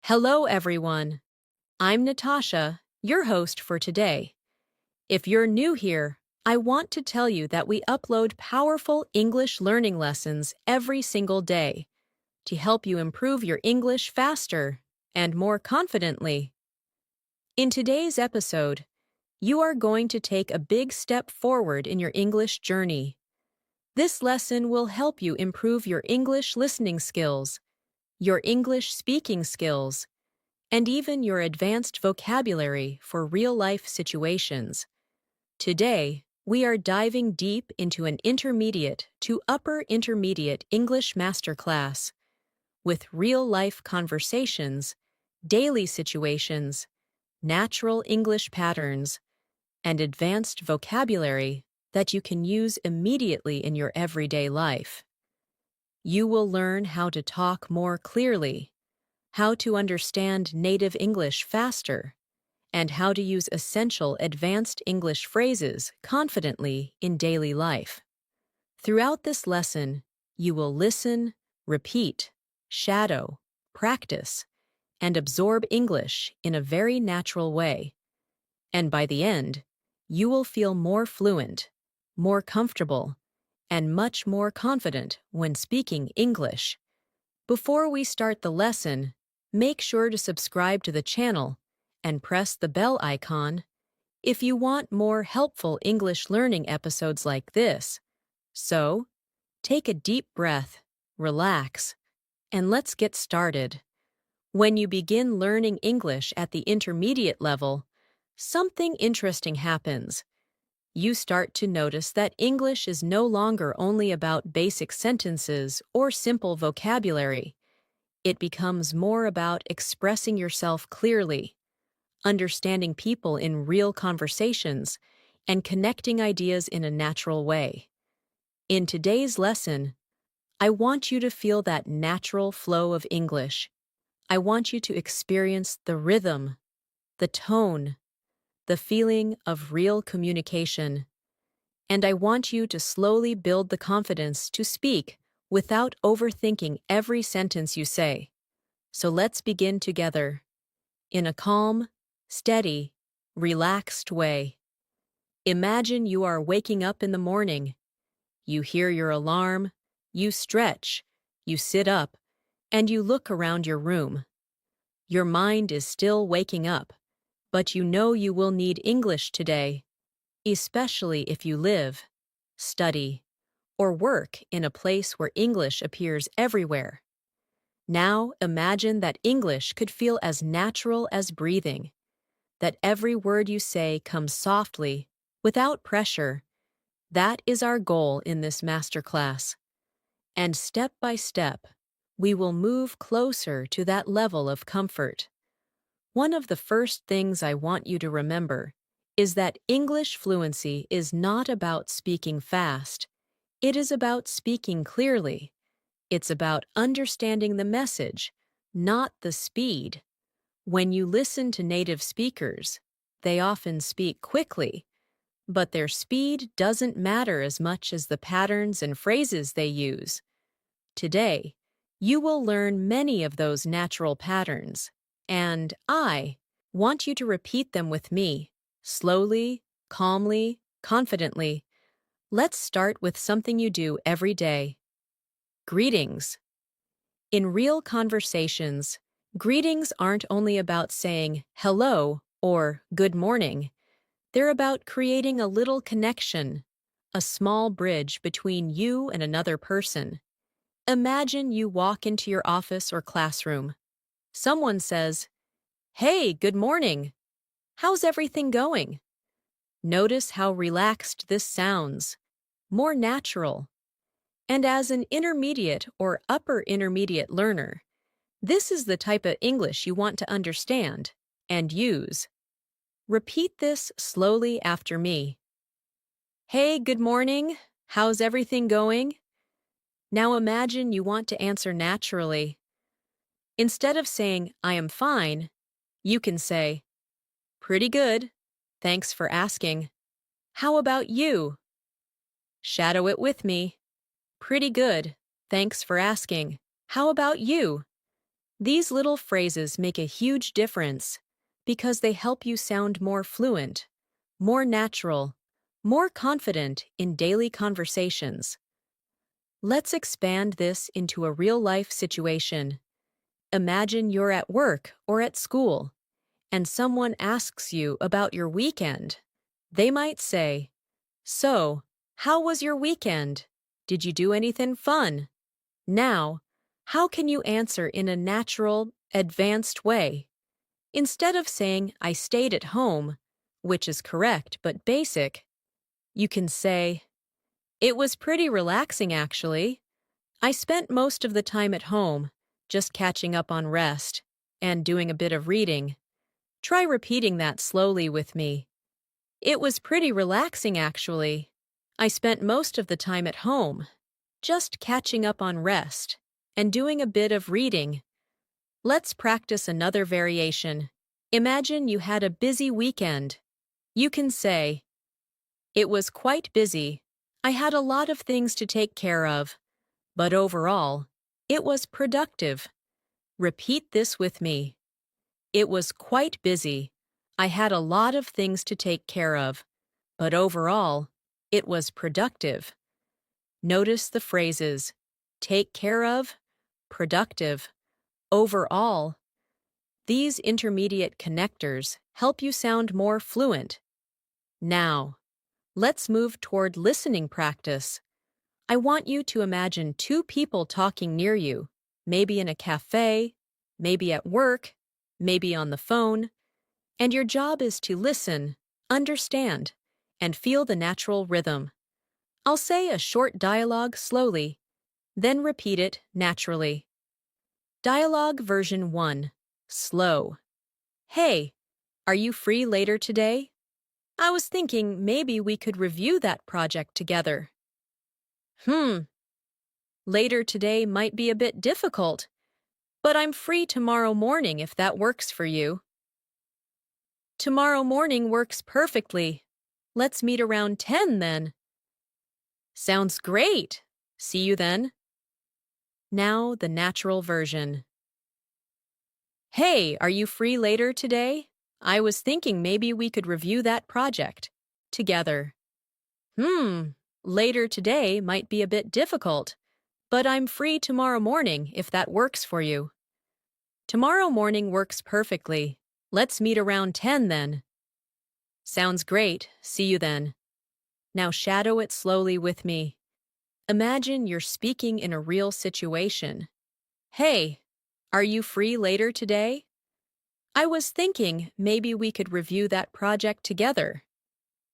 Hello, everyone. I'm Natasha, your host for today. If you're new here, I want to tell you that we upload powerful English learning lessons every single day to help you improve your English faster and more confidently. In today's episode, you are going to take a big step forward in your English journey. This lesson will help you improve your English listening skills, your English speaking skills, and even your advanced vocabulary for real-life situations. Today, we are diving deep into an intermediate to upper intermediate English masterclass with real-life conversations, daily situations, natural English patterns, and advanced vocabulary that you can use immediately in your everyday life. You will learn how to talk more clearly, how to understand native English faster, and how to use essential advanced English phrases confidently in daily life. Throughout this lesson, you will listen, repeat, shadow, practice, and absorb English in a very natural way. And by the end, you will feel more fluent, more comfortable, and much more confident when speaking English. Before we start the lesson, make sure to subscribe to the channel and press the bell icon if you want more helpful English learning episodes like this. So, take a deep breath, relax, and let's get started. When you begin learning English at the intermediate level, something interesting happens. You start to notice that English is no longer only about basic sentences or simple vocabulary. It becomes more about expressing yourself clearly, understanding people in real conversations, and connecting ideas in a natural way. In today's lesson, I want you to feel that natural flow of English. I want you to experience the rhythm, the tone, the feeling of real communication. And I want you to slowly build the confidence to speak without overthinking every sentence you say. So let's begin together, in a calm, steady, relaxed way. Imagine you are waking up in the morning. You hear your alarm, you stretch, you sit up, and you look around your room. Your mind is still waking up, but you know you will need English today, especially if you live, study, or work in a place where English appears everywhere. Now imagine that English could feel as natural as breathing, that every word you say comes softly, without pressure. That is our goal in this masterclass. And step by step, we will move closer to that level of comfort. One of the first things I want you to remember is that English fluency is not about speaking fast. It is about speaking clearly. It's about understanding the message, not the speed. When you listen to native speakers, they often speak quickly, but their speed doesn't matter as much as the patterns and phrases they use. Today, you will learn many of those natural patterns, and I want you to repeat them with me, slowly, calmly, confidently. Let's start with something you do every day. Greetings. In real conversations, greetings aren't only about saying hello or good morning. They're about creating a little connection, a small bridge between you and another person. Imagine you walk into your office or classroom. Someone says, "Hey, good morning. How's everything going?" Notice how relaxed this sounds, more natural. And as an intermediate or upper intermediate learner, this is the type of English you want to understand and use. Repeat this slowly after me. Hey, good morning. How's everything going? Now imagine you want to answer naturally. Instead of saying, "I am fine," you can say, "Pretty good. Thanks for asking. How about you?" Shadow it with me. Pretty good. Thanks for asking. How about you? These little phrases make a huge difference because they help you sound more fluent, more natural, more confident in daily conversations. Let's expand this into a real-life situation. Imagine you're at work or at school, and someone asks you about your weekend. They might say, "So, how was your weekend? Did you do anything fun?" Now, how can you answer in a natural, advanced way? Instead of saying, "I stayed at home," which is correct but basic, you can say, "It was pretty relaxing actually. I spent most of the time at home, just catching up on rest and doing a bit of reading." Try repeating that slowly with me. "It was pretty relaxing actually. I spent most of the time at home, just catching up on rest and doing a bit of reading." Let's practice another variation. Imagine you had a busy weekend. You can say, "It was quite busy. I had a lot of things to take care of, but overall, it was productive." Repeat this with me. "It was quite busy. I had a lot of things to take care of, but overall, it was productive." Notice the phrases take care of, productive, overall. These intermediate connectors help you sound more fluent. Now, let's move toward listening practice. I want you to imagine two people talking near you, maybe in a cafe, maybe at work, maybe on the phone, and your job is to listen, understand, and feel the natural rhythm. I'll say a short dialogue slowly, then repeat it naturally. Dialogue version 1. Slow. "Hey, are you free later today? I was thinking maybe we could review that project together." Later today might be a bit difficult, but I'm free tomorrow morning if that works for you." "Tomorrow morning works perfectly. Let's meet around 10 then." "Sounds great. See you then." Now the natural version. "Hey, are you free later today? I was thinking maybe we could review that project together." Later today might be a bit difficult, but I'm free tomorrow morning if that works for you." "Tomorrow morning works perfectly. Let's meet around 10 then." "Sounds great. See you then." Now shadow it slowly with me. Imagine you're speaking in a real situation. "Hey, are you free later today? I was thinking maybe we could review that project together."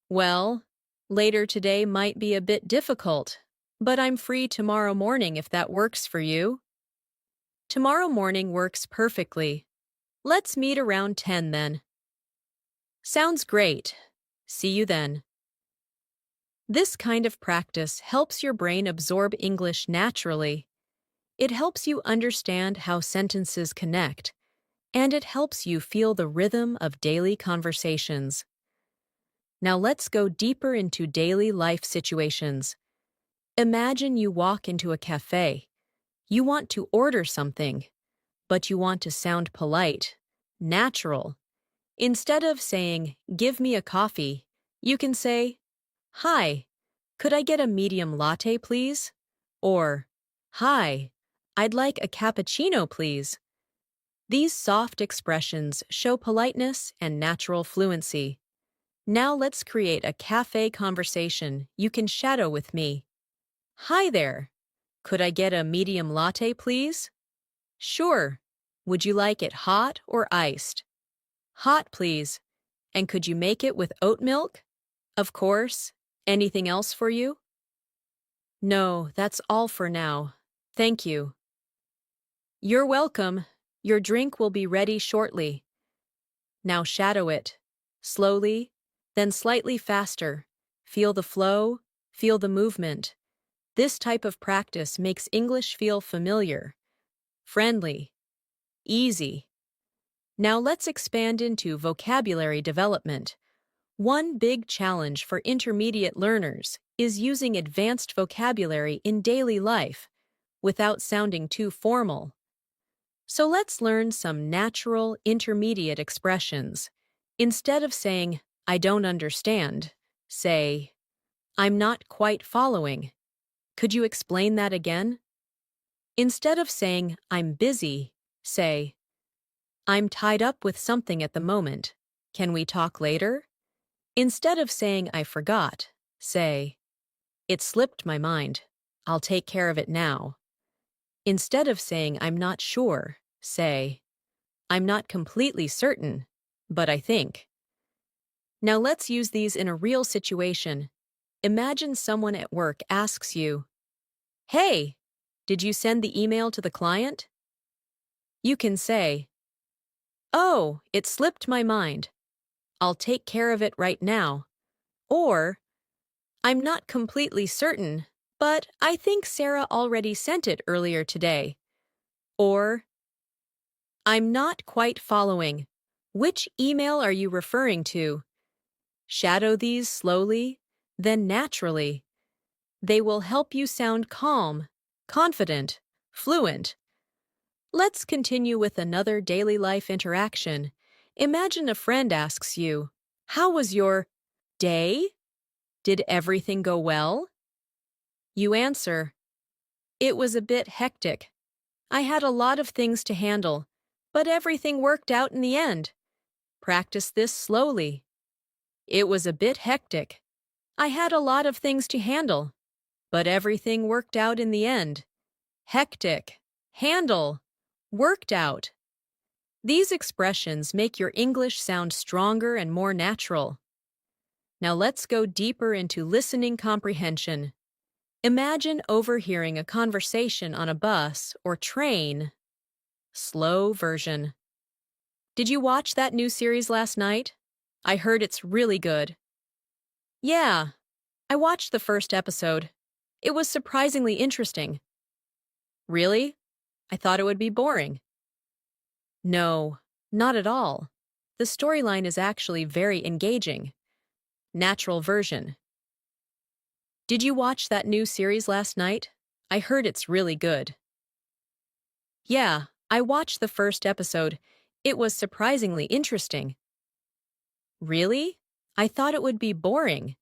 "Well, later today might be a bit difficult, but I'm free tomorrow morning if that works for you." "Tomorrow morning works perfectly. Let's meet around 10 then." "Sounds great. See you then." This kind of practice helps your brain absorb English naturally. It helps you understand how sentences connect, and it helps you feel the rhythm of daily conversations. Now let's go deeper into daily life situations. Imagine you walk into a cafe. You want to order something, but you want to sound polite, natural. Instead of saying, "Give me a coffee," you can say, "Hi, could I get a medium latte, please?" Or, "Hi, I'd like a cappuccino, please." These soft expressions show politeness and natural fluency. Now let's create a cafe conversation you can shadow with me. "Hi there. Could I get a medium latte, please?" "Sure. Would you like it hot or iced?" "Hot, please. And could you make it with oat milk?" "Of course. Anything else for you?" "No, that's all for now. Thank you." "You're welcome. Your drink will be ready shortly." Now shadow it. Slowly, then slightly faster. Feel the flow, feel the movement. This type of practice makes English feel familiar, friendly, easy. Now let's expand into vocabulary development. One big challenge for intermediate learners is using advanced vocabulary in daily life without sounding too formal. So let's learn some natural intermediate expressions. Instead of saying, I don't understand, say, I'm not quite following. Could you explain that again? Instead of saying, I'm busy, say, I'm tied up with something at the moment. Can we talk later? Instead of saying, I forgot, say, it slipped my mind. I'll take care of it now. Instead of saying, I'm not sure, say, I'm not completely certain, but I think. Now let's use these in a real situation. Imagine someone at work asks you, Hey, did you send the email to the client? You can say, Oh, it slipped my mind. I'll take care of it right now. Or, I'm not completely certain, but I think Sarah already sent it earlier today. Or, I'm not quite following. Which email are you referring to? Shadow these slowly, then naturally. They will help you sound calm, confident, fluent. Let's continue with another daily life interaction. Imagine a friend asks you, How was your day? Did everything go well? You answer, It was a bit hectic. I had a lot of things to handle, but everything worked out in the end. Practice this slowly. It was a bit hectic. I had a lot of things to handle, but everything worked out in the end. Hectic, handle, worked out. These expressions make your English sound stronger and more natural. Now let's go deeper into listening comprehension. Imagine overhearing a conversation on a bus or train. Slow version. Did you watch that new series last night? I heard it's really good. Yeah, I watched the first episode. It was surprisingly interesting. Really? I thought it would be boring. No, not at all. The storyline is actually very engaging. Natural version. Did you watch that new series last night? I heard it's really good. Yeah, I watched the first episode. It was surprisingly interesting. Really? I thought it would be boring.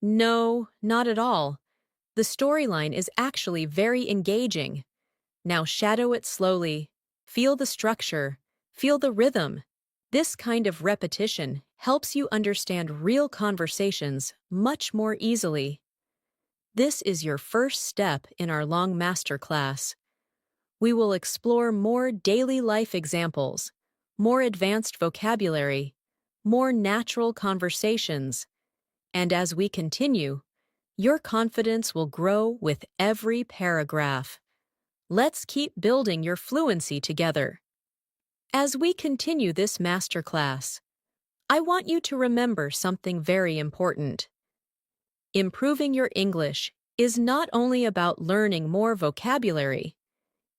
No, not at all. The storyline is actually very engaging. Now shadow it slowly. Feel the structure. Feel the rhythm. This kind of repetition helps you understand real conversations much more easily. This is your first step in our long masterclass. We will explore more daily life examples, more advanced vocabulary, more natural conversations, and as we continue, your confidence will grow with every paragraph. Let's keep building your fluency together. As we continue this masterclass, I want you to remember something very important. Improving your English is not only about learning more vocabulary,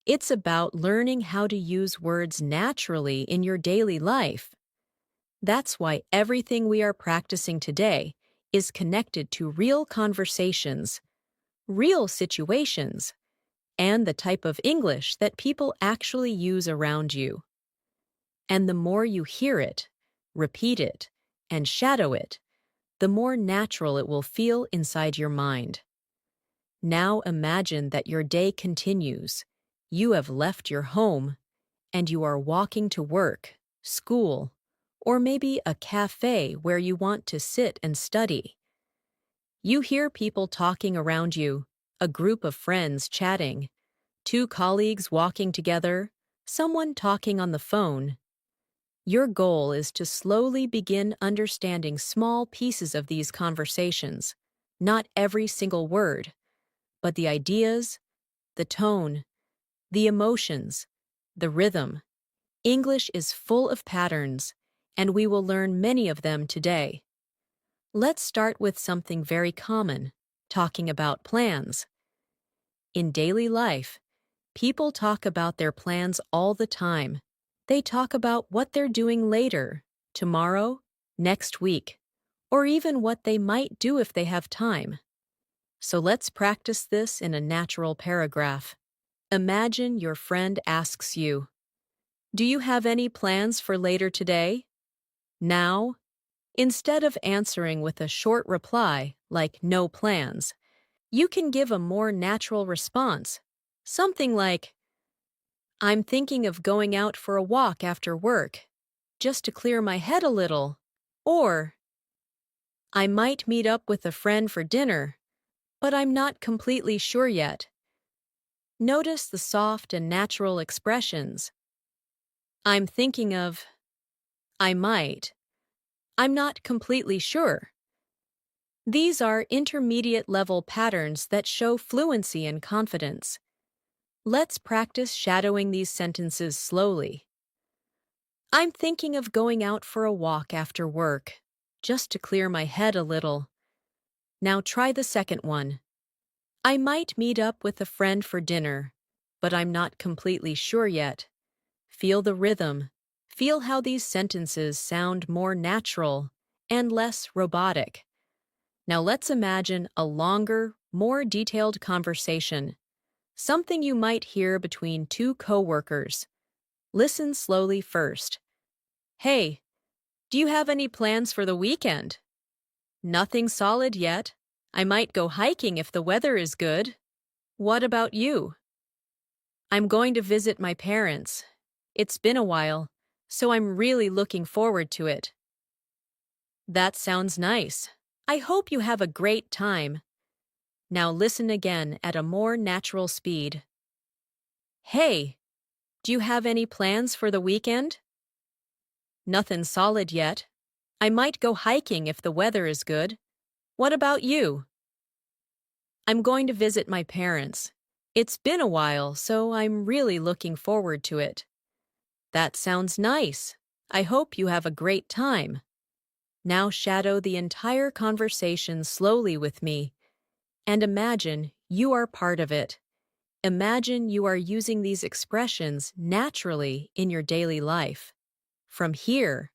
it's about learning how to use words naturally in your daily life. That's why everything we are practicing today is connected to real conversations, real situations, and the type of English that people actually use around you. And the more you hear it, repeat it, and shadow it, the more natural it will feel inside your mind. Now imagine that your day continues. You have left your home, and you are walking to work, school, or maybe a cafe where you want to sit and study. You hear people talking around you, a group of friends chatting, two colleagues walking together, someone talking on the phone. Your goal is to slowly begin understanding small pieces of these conversations, not every single word, but the ideas, the tone, the emotions, the rhythm. English is full of patterns, and we will learn many of them today. Let's start with something very common, talking about plans. In daily life, people talk about their plans all the time. They talk about what they're doing later, tomorrow, next week, or even what they might do if they have time. So let's practice this in a natural paragraph. Imagine your friend asks you, "Do you have any plans for later today?" Now, instead of answering with a short reply like "no plans," you can give a more natural response. Something like, "I'm thinking of going out for a walk after work, just to clear my head a little." Or, "I might meet up with a friend for dinner, but I'm not completely sure yet." Notice the soft and natural expressions. "I'm thinking of," "I might," "I'm not completely sure." These are intermediate level patterns that show fluency and confidence. Let's practice shadowing these sentences slowly. "I'm thinking of going out for a walk after work, just to clear my head a little." Now try the second one. "I might meet up with a friend for dinner, but I'm not completely sure yet." Feel the rhythm. Feel how these sentences sound more natural and less robotic. Now let's imagine a longer, more detailed conversation. Something you might hear between two coworkers. Listen slowly first. "Hey, do you have any plans for the weekend?" "Nothing solid yet. I might go hiking if the weather is good." "What about you?" "I'm going to visit my parents. It's been a while, so I'm really looking forward to it." That sounds nice. I hope you have a great time. Now listen again at a more natural speed. "Hey, do you have any plans for the weekend?" "Nothing solid yet. I might go hiking if the weather is good." "What about you?" "I'm going to visit my parents. It's been a while, so I'm really looking forward to it." That sounds nice. I hope you have a great time. Now shadow the entire conversation slowly with me and imagine you are part of it. Imagine you are using these expressions naturally in your daily life. From here,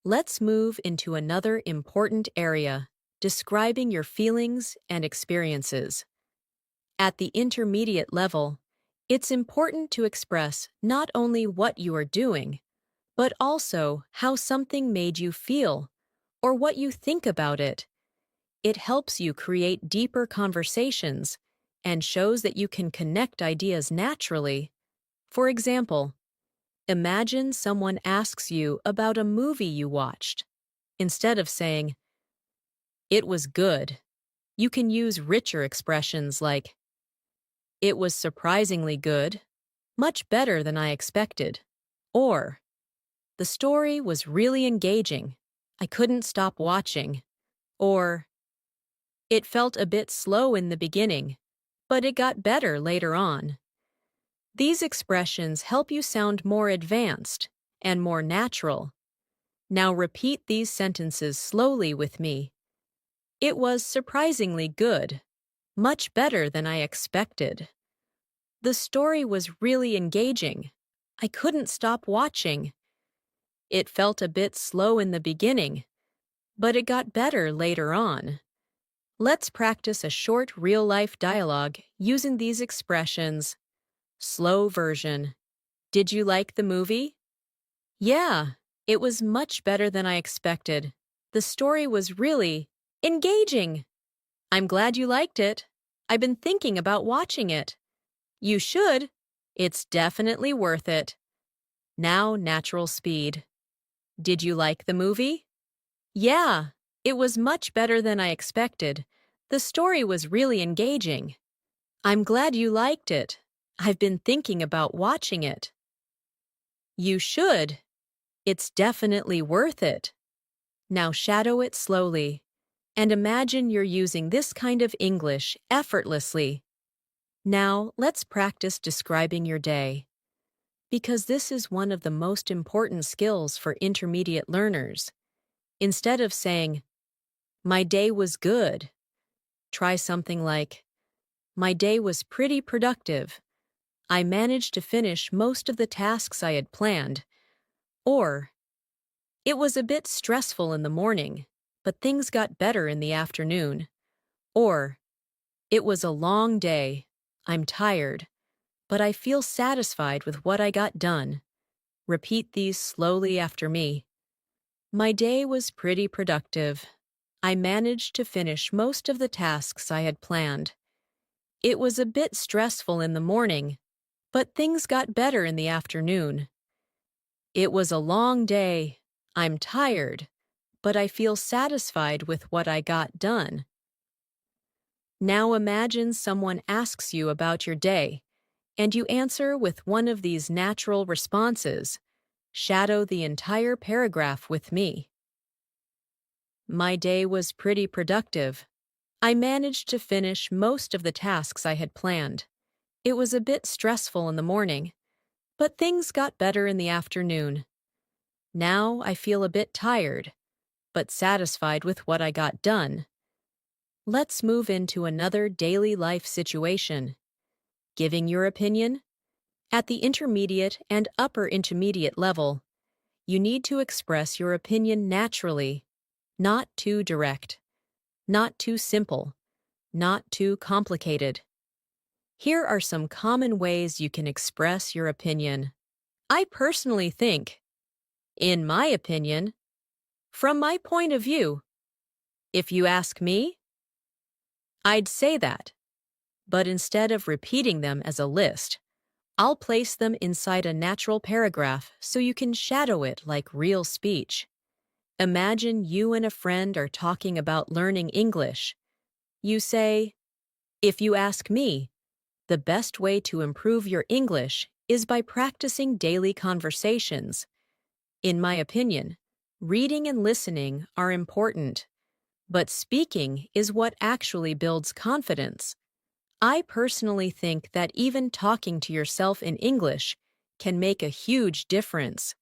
let's move into another important area, describing your feelings and experiences. At the intermediate level, it's important to express not only what you are doing, but also how something made you feel or what you think about it. It helps you create deeper conversations and shows that you can connect ideas naturally. For example, imagine someone asks you about a movie you watched. Instead of saying, "It was good," you can use richer expressions like, "It was surprisingly good, much better than I expected." Or, "The story was really engaging. I couldn't stop watching." Or, "It felt a bit slow in the beginning, but it got better later on." These expressions help you sound more advanced and more natural. Now repeat these sentences slowly with me. "It was surprisingly good, much better than I expected." "The story was really engaging. I couldn't stop watching." "It felt a bit slow in the beginning, but it got better later on." Let's practice a short real-life dialogue using these expressions. Slow version. "Did you like the movie?" "Yeah, it was much better than I expected. The story was really engaging." "I'm glad you liked it. I've been thinking about watching it." "You should. It's definitely worth it." Now natural speed. "Did you like the movie?" "Yeah, it was much better than I expected. The story was really engaging." "I'm glad you liked it. I've been thinking about watching it." "You should. It's definitely worth it." Now shadow it slowly and imagine you're using this kind of English effortlessly. Now let's practice describing your day, because this is one of the most important skills for intermediate learners. Instead of saying, "My day was good," try something like, "My day was pretty productive. I managed to finish most of the tasks I had planned." Or, "It was a bit stressful in the morning, but things got better in the afternoon." Or, "It was a long day. I'm tired, but I feel satisfied with what I got done. Repeat these slowly after me. My day was pretty productive. I managed to finish most of the tasks I had planned. It was a bit stressful in the morning, but things got better in the afternoon. It was a long day. I'm tired, but I feel satisfied with what I got done. Now imagine someone asks you about your day, and you answer with one of these natural responses. Shadow the entire paragraph with me. My day was pretty productive. I managed to finish most of the tasks I had planned. It was a bit stressful in the morning, but things got better in the afternoon. Now I feel a bit tired, but satisfied with what I got done. Let's move into another daily life situation. Giving your opinion? At the intermediate and upper intermediate level, you need to express your opinion naturally, not too direct, not too simple, not too complicated. Here are some common ways you can express your opinion. I personally think, in my opinion, from my point of view. If you ask me, I'd say that, but instead of repeating them as a list, I'll place them inside a natural paragraph so you can shadow it like real speech. Imagine you and a friend are talking about learning English. You say, if you ask me, the best way to improve your English is by practicing daily conversations. In my opinion, reading and listening are important, but speaking is what actually builds confidence. I personally think that even talking to yourself in English can make a huge difference.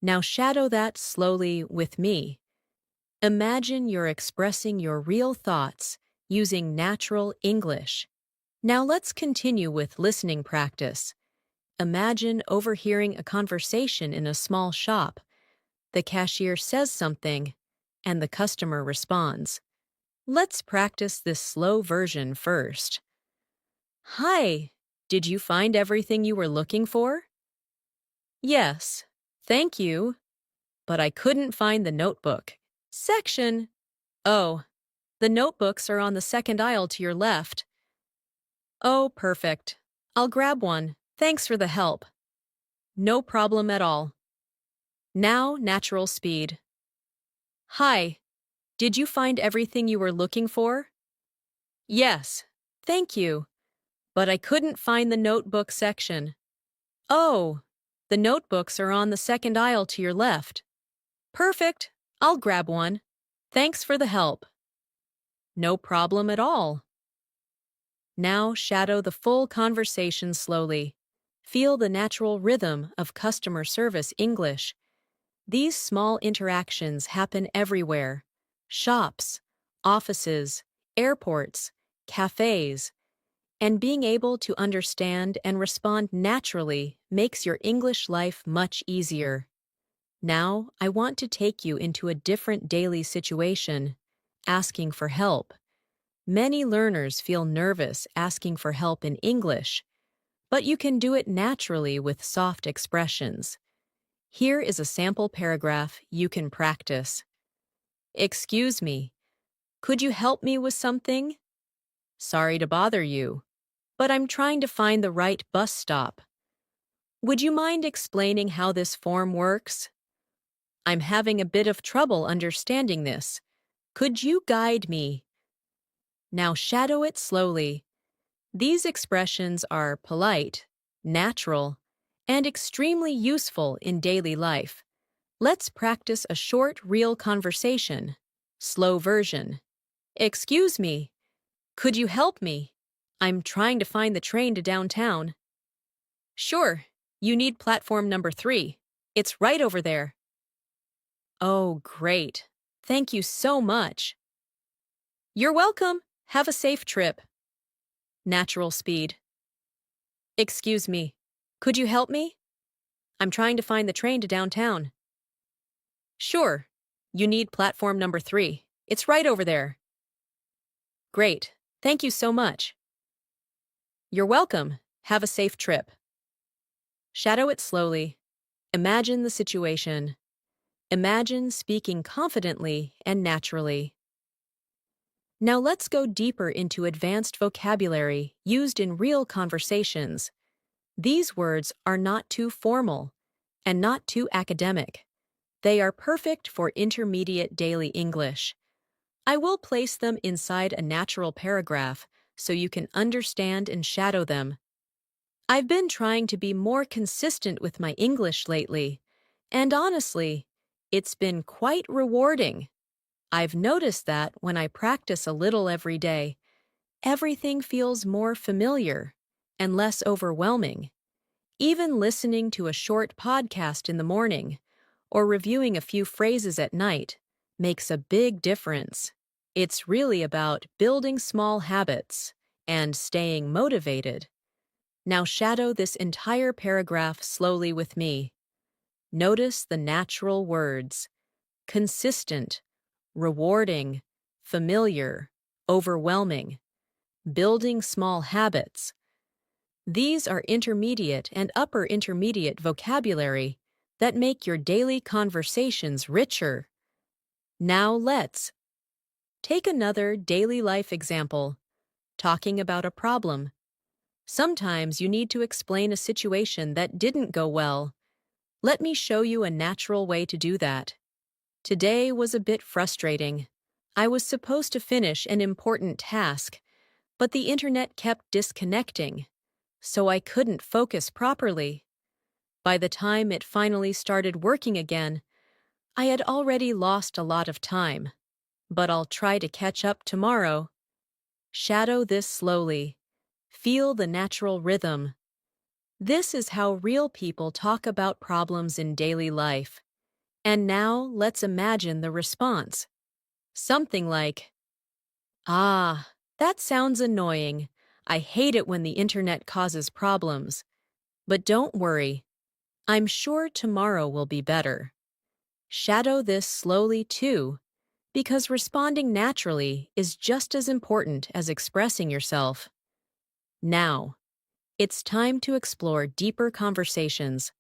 Now shadow that slowly with me. Imagine you're expressing your real thoughts using natural English. Now let's continue with listening practice. Imagine overhearing a conversation in a small shop. The cashier says something, and the customer responds. Let's practice this slow version first. Hi, did you find everything you were looking for? Yes, thank you, but I couldn't find the notebook. Section. Oh, the notebooks are on the second aisle to your left. Oh, perfect. I'll grab one. Thanks for the help. No problem at all. Now, natural speed. Hi, did you find everything you were looking for? Yes, thank you, but I couldn't find the notebook section. Oh, the notebooks are on the second aisle to your left. Perfect. I'll grab one. Thanks for the help. No problem at all. Now shadow the full conversation slowly. Feel the natural rhythm of customer service English. These small interactions happen everywhere. Shops, offices, airports, cafes. And being able to understand and respond naturally makes your English life much easier. Now, I want to take you into a different daily situation, asking for help. Many learners feel nervous asking for help in English, but you can do it naturally with soft expressions. Here is a sample paragraph you can practice. Excuse me, could you help me with something? Sorry to bother you, but I'm trying to find the right bus stop. Would you mind explaining how this form works? I'm having a bit of trouble understanding this. Could you guide me? Now shadow it slowly. These expressions are polite, natural, and extremely useful in daily life. Let's practice a short, real conversation. Slow version. Excuse me, could you help me? I'm trying to find the train to downtown. Sure, you need platform number 3. It's right over there. Oh, great. Thank you so much. You're welcome. Have a safe trip. Natural speed. Excuse me, could you help me? I'm trying to find the train to downtown. Sure, you need platform number 3. It's right over there. Great. Thank you so much. You're welcome. Have a safe trip. Shadow it slowly. Imagine the situation. Imagine speaking confidently and naturally. Now let's go deeper into advanced vocabulary used in real conversations. These words are not too formal and not too academic. They are perfect for intermediate daily English. I will place them inside a natural paragraph so you can understand and shadow them. I've been trying to be more consistent with my English lately, and honestly, it's been quite rewarding. I've noticed that when I practice a little every day, everything feels more familiar and less overwhelming. Even listening to a short podcast in the morning or reviewing a few phrases at night makes a big difference. It's really about building small habits and staying motivated. Now shadow this entire paragraph slowly with me. Notice the natural words: consistent, rewarding, familiar, overwhelming, building small habits. These are intermediate and upper intermediate vocabulary that make your daily conversations richer. Now let's take another daily life example, talking about a problem. Sometimes you need to explain a situation that didn't go well. Let me show you a natural way to do that. Today was a bit frustrating. I was supposed to finish an important task, but the internet kept disconnecting, so I couldn't focus properly. By the time it finally started working again, I had already lost a lot of time. But I'll try to catch up tomorrow. Shadow this slowly. Feel the natural rhythm. This is how real people talk about problems in daily life. And now let's imagine the response. Something like, "Ah, that sounds annoying. I hate it when the internet causes problems. But don't worry. I'm sure tomorrow will be better." Shadow this slowly too, because responding naturally is just as important as expressing yourself. Now, it's time to explore deeper conversations,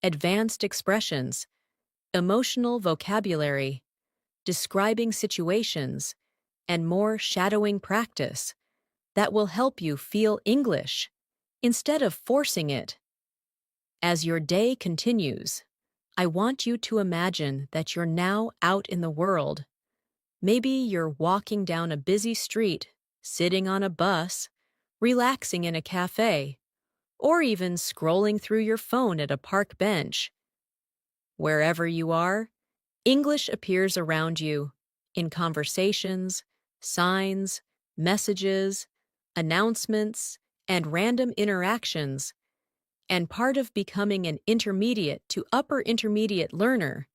advanced expressions, emotional vocabulary, describing situations, and more shadowing practice that will help you feel English instead of forcing it. As your day continues, I want you to imagine that you're now out in the world. Maybe you're walking down a busy street, sitting on a bus, relaxing in a cafe, or even scrolling through your phone at a park bench. Wherever you are, English appears around you, in conversations, signs, messages, announcements, and random interactions. And part of becoming an intermediate to upper intermediate learner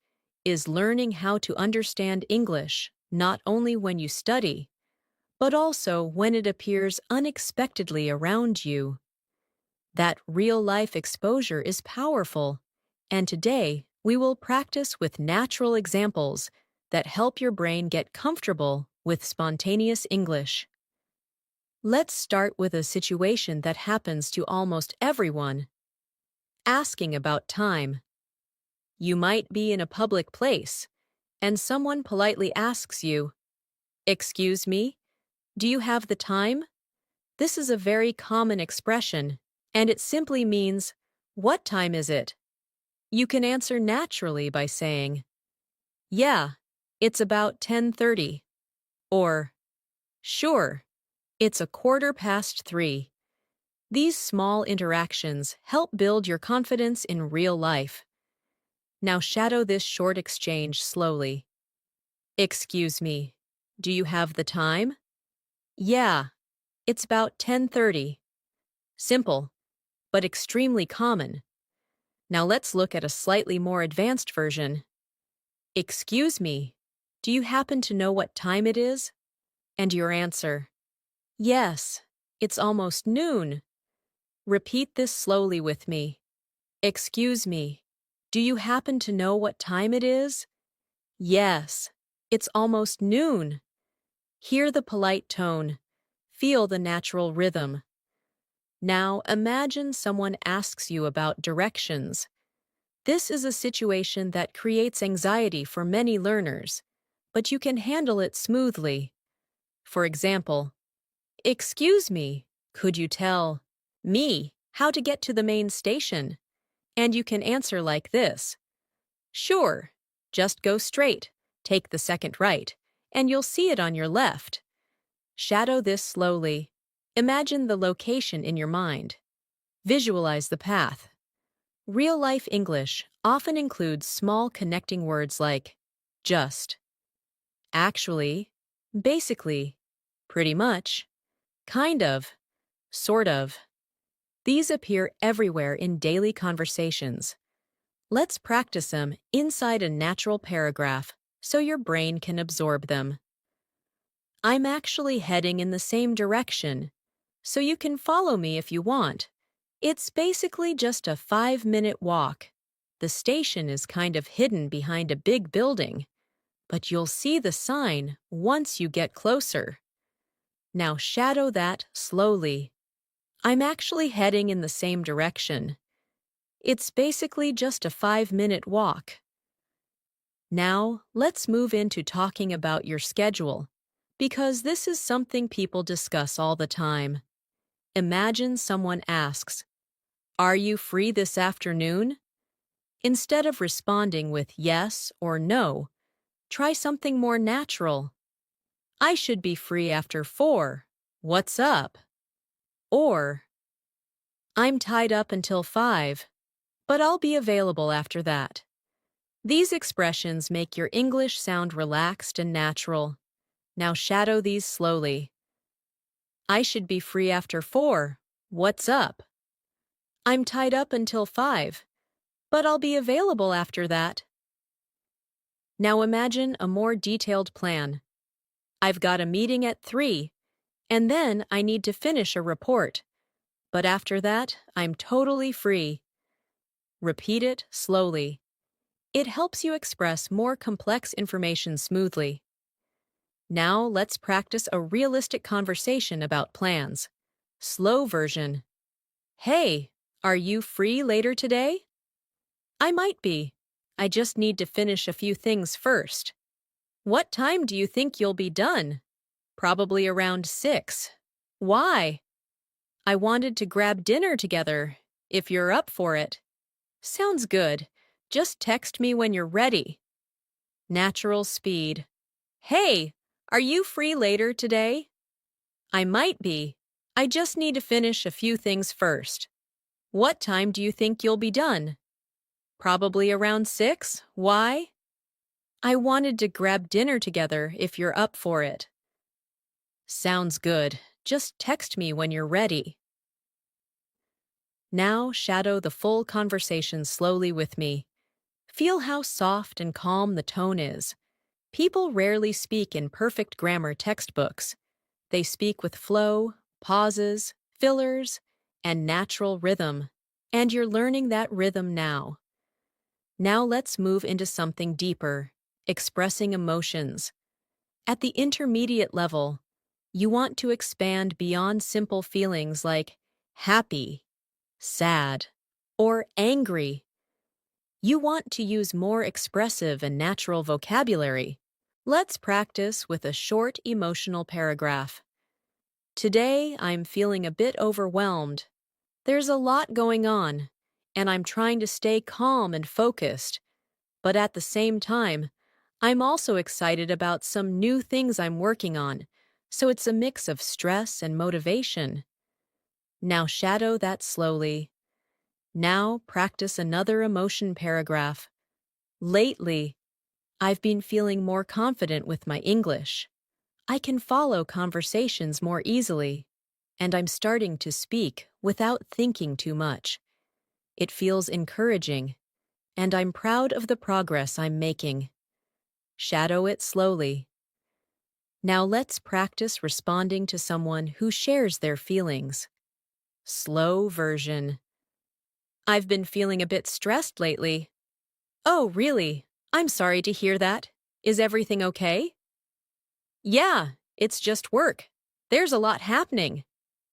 is learning how to understand English not only when you study, but also when it appears unexpectedly around you. That real-life exposure is powerful, and today we will practice with natural examples that help your brain get comfortable with spontaneous English. Let's start with a situation that happens to almost everyone: asking about time. You might be in a public place, and someone politely asks you, "Excuse me, do you have the time?" This is a very common expression, and it simply means, "What time is it?" You can answer naturally by saying, "Yeah, it's about 10:30, or "Sure, it's 3:15. These small interactions help build your confidence in real life. Now shadow this short exchange slowly. "Excuse me, do you have the time?" "Yeah, it's about 10:30. Simple, but extremely common. Now let's look at a slightly more advanced version. "Excuse me, do you happen to know what time it is?" And your answer, "Yes, it's almost noon." Repeat this slowly with me. "Excuse me, do you happen to know what time it is?" "Yes, it's almost noon." Hear the polite tone. Feel the natural rhythm. Now imagine someone asks you about directions. This is a situation that creates anxiety for many learners, but you can handle it smoothly. For example, "Excuse me, could you tell me how to get to the main station?" And you can answer like this: "Sure, just go straight, take the second right, and you'll see it on your left." Shadow this slowly. Imagine the location in your mind. Visualize the path. Real-life English often includes small connecting words like just, actually, basically, pretty much, kind of, sort of. These appear everywhere in daily conversations. Let's practice them inside a natural paragraph so your brain can absorb them. I'm actually heading in the same direction, so you can follow me if you want. It's basically just a 5-minute walk. The station is kind of hidden behind a big building, but you'll see the sign once you get closer. Now shadow that slowly. I'm actually heading in the same direction. It's basically just a 5-minute walk. Now, let's move into talking about your schedule, because this is something people discuss all the time. Imagine someone asks, "Are you free this afternoon?" Instead of responding with yes or no, try something more natural. "I should be free after 4. What's up?" Or, "I'm tied up until 5, but I'll be available after that." These expressions make your English sound relaxed and natural. Now shadow these slowly. "I should be free after 4. What's up?" "I'm tied up until 5, but I'll be available after that." Now imagine a more detailed plan. "I've got a meeting at 3, and then I need to finish a report. But after that, I'm totally free." Repeat it slowly. It helps you express more complex information smoothly. Now let's practice a realistic conversation about plans. Slow version. "Hey, are you free later today?" "I might be. I just need to finish a few things first." "What time do you think you'll be done?" "Probably around 6. "Why?" "I wanted to grab dinner together, if you're up for it." "Sounds good. Just text me when you're ready." Natural speed. "Hey, are you free later today?" "I might be. I just need to finish a few things first." "What time do you think you'll be done?" "Probably around 6. Why?" "I wanted to grab dinner together if you're up for it." Sounds good. Just text me when you're ready. Now shadow the full conversation slowly with me. Feel how soft and calm the tone is. People rarely speak in perfect grammar textbooks. They speak with flow, pauses, fillers, and natural rhythm. And you're learning that rhythm now. Now let's move into something deeper, expressing emotions. At the intermediate level, you want to expand beyond simple feelings like happy, sad, or angry. You want to use more expressive and natural vocabulary. Let's practice with a short emotional paragraph. "Today, I'm feeling a bit overwhelmed. There's a lot going on, and I'm trying to stay calm and focused. But at the same time, I'm also excited about some new things I'm working on, so it's a mix of stress and motivation." Now shadow that slowly. Now practice another emotion paragraph. "Lately, I've been feeling more confident with my English. I can follow conversations more easily, and I'm starting to speak without thinking too much. It feels encouraging, and I'm proud of the progress I'm making." Shadow it slowly. Now let's practice responding to someone who shares their feelings. Slow version. "I've been feeling a bit stressed lately." "Oh, really? I'm sorry to hear that. Is everything okay?" "Yeah, it's just work. There's a lot happening."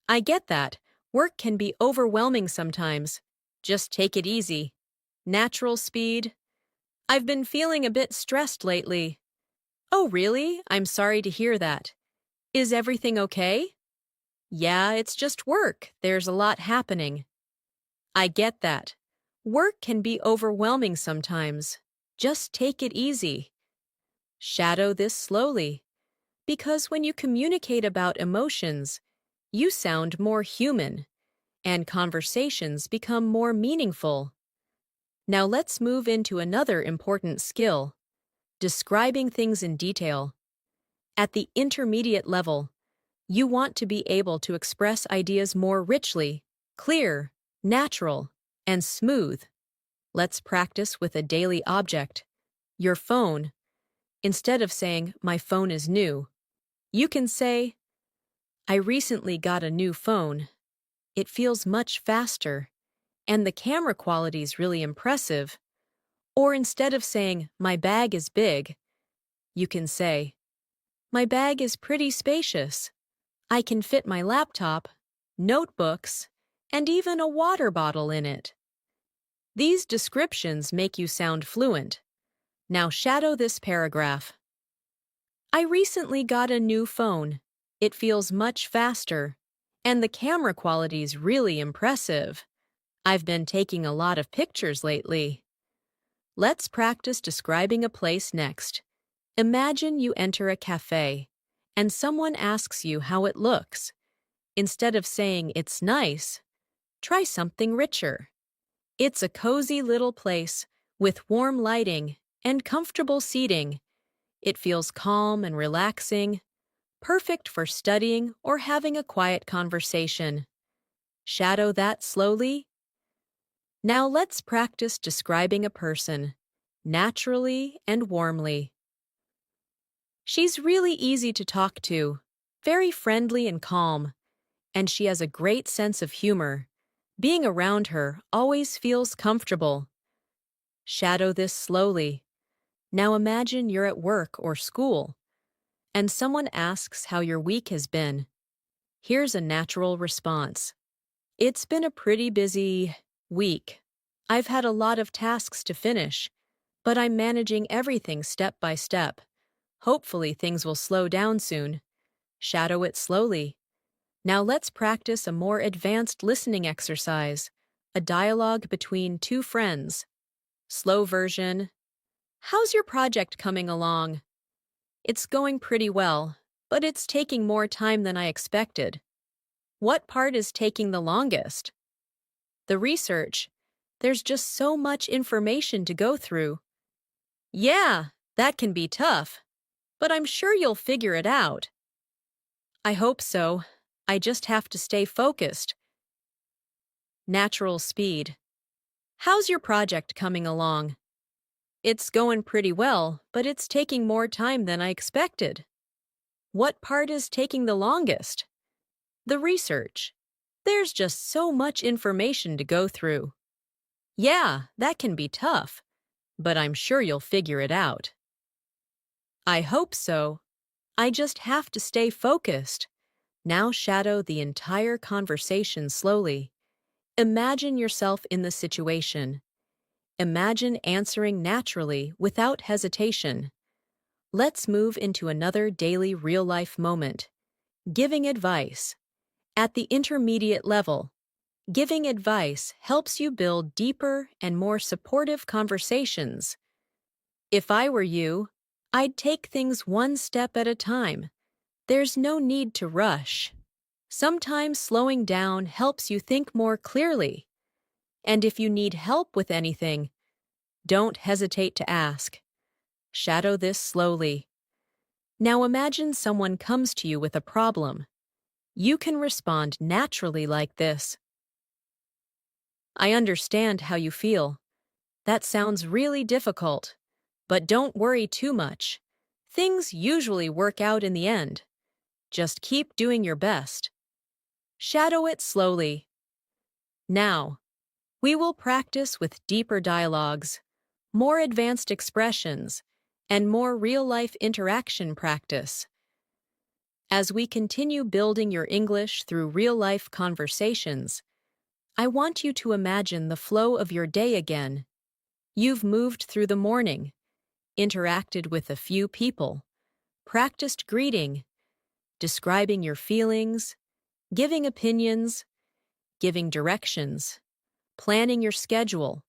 "I get that. Work can be overwhelming sometimes. Just take it easy. Natural speed. I've been feeling a bit stressed lately. Oh, really? I'm sorry to hear that. Is everything okay? Yeah, it's just work. There's a lot happening. I get that. Work can be overwhelming sometimes. Just take it easy. Shadow this slowly. Because when you communicate about emotions, you sound more human, and conversations become more meaningful. Now let's move into another important skill, describing things in detail. At the intermediate level, you want to be able to express ideas more richly, clear, natural, and smooth. Let's practice with a daily object, your phone. Instead of saying, "My phone is new," you can say, "I recently got a new phone. It feels much faster, and the camera quality is really impressive." Or instead of saying, "My bag is big," you can say, "My bag is pretty spacious. I can fit my laptop, notebooks, and even a water bottle in it." These descriptions make you sound fluent. Now shadow this paragraph. I recently got a new phone. It feels much faster, and the camera quality is really impressive. I've been taking a lot of pictures lately. Let's practice describing a place next. Imagine you enter a cafe, and someone asks you how it looks. Instead of saying it's nice, try something richer. It's a cozy little place with warm lighting and comfortable seating. It feels calm and relaxing, perfect for studying or having a quiet conversation. Shadow that slowly. Now let's practice describing a person, naturally and warmly. She's really easy to talk to, very friendly and calm, and she has a great sense of humor. Being around her always feels comfortable. Shadow this slowly. Now imagine you're at work or school, and someone asks how your week has been. Here's a natural response. It's been a pretty busy week. I've had a lot of tasks to finish, but I'm managing everything step by step. Hopefully things will slow down soon. Shadow it slowly. Now let's practice a more advanced listening exercise, a dialogue between two friends. Slow version. How's your project coming along? It's going pretty well, but it's taking more time than I expected. What part is taking the longest? The research. There's just so much information to go through. Yeah, that can be tough, but I'm sure you'll figure it out. I hope so. I just have to stay focused. Natural speed. How's your project coming along? It's going pretty well, but it's taking more time than I expected. What part is taking the longest? The research. There's just so much information to go through. Yeah, that can be tough, but I'm sure you'll figure it out. I hope so. I just have to stay focused. Now shadow the entire conversation slowly. Imagine yourself in the situation. Imagine answering naturally without hesitation. Let's move into another daily real-life moment. Giving advice. At the intermediate level, giving advice helps you build deeper and more supportive conversations. If I were you, I'd take things one step at a time. There's no need to rush. Sometimes slowing down helps you think more clearly. And if you need help with anything, don't hesitate to ask. Shadow this slowly. Now imagine someone comes to you with a problem. You can respond naturally like this. I understand how you feel. That sounds really difficult. But don't worry too much. Things usually work out in the end. Just keep doing your best. Shadow it slowly. Now, we will practice with deeper dialogues, more advanced expressions, and more real-life interaction practice. As we continue building your English through real-life conversations, I want you to imagine the flow of your day again. You've moved through the morning, interacted with a few people, practiced greeting, describing your feelings, giving opinions, giving directions, planning your schedule.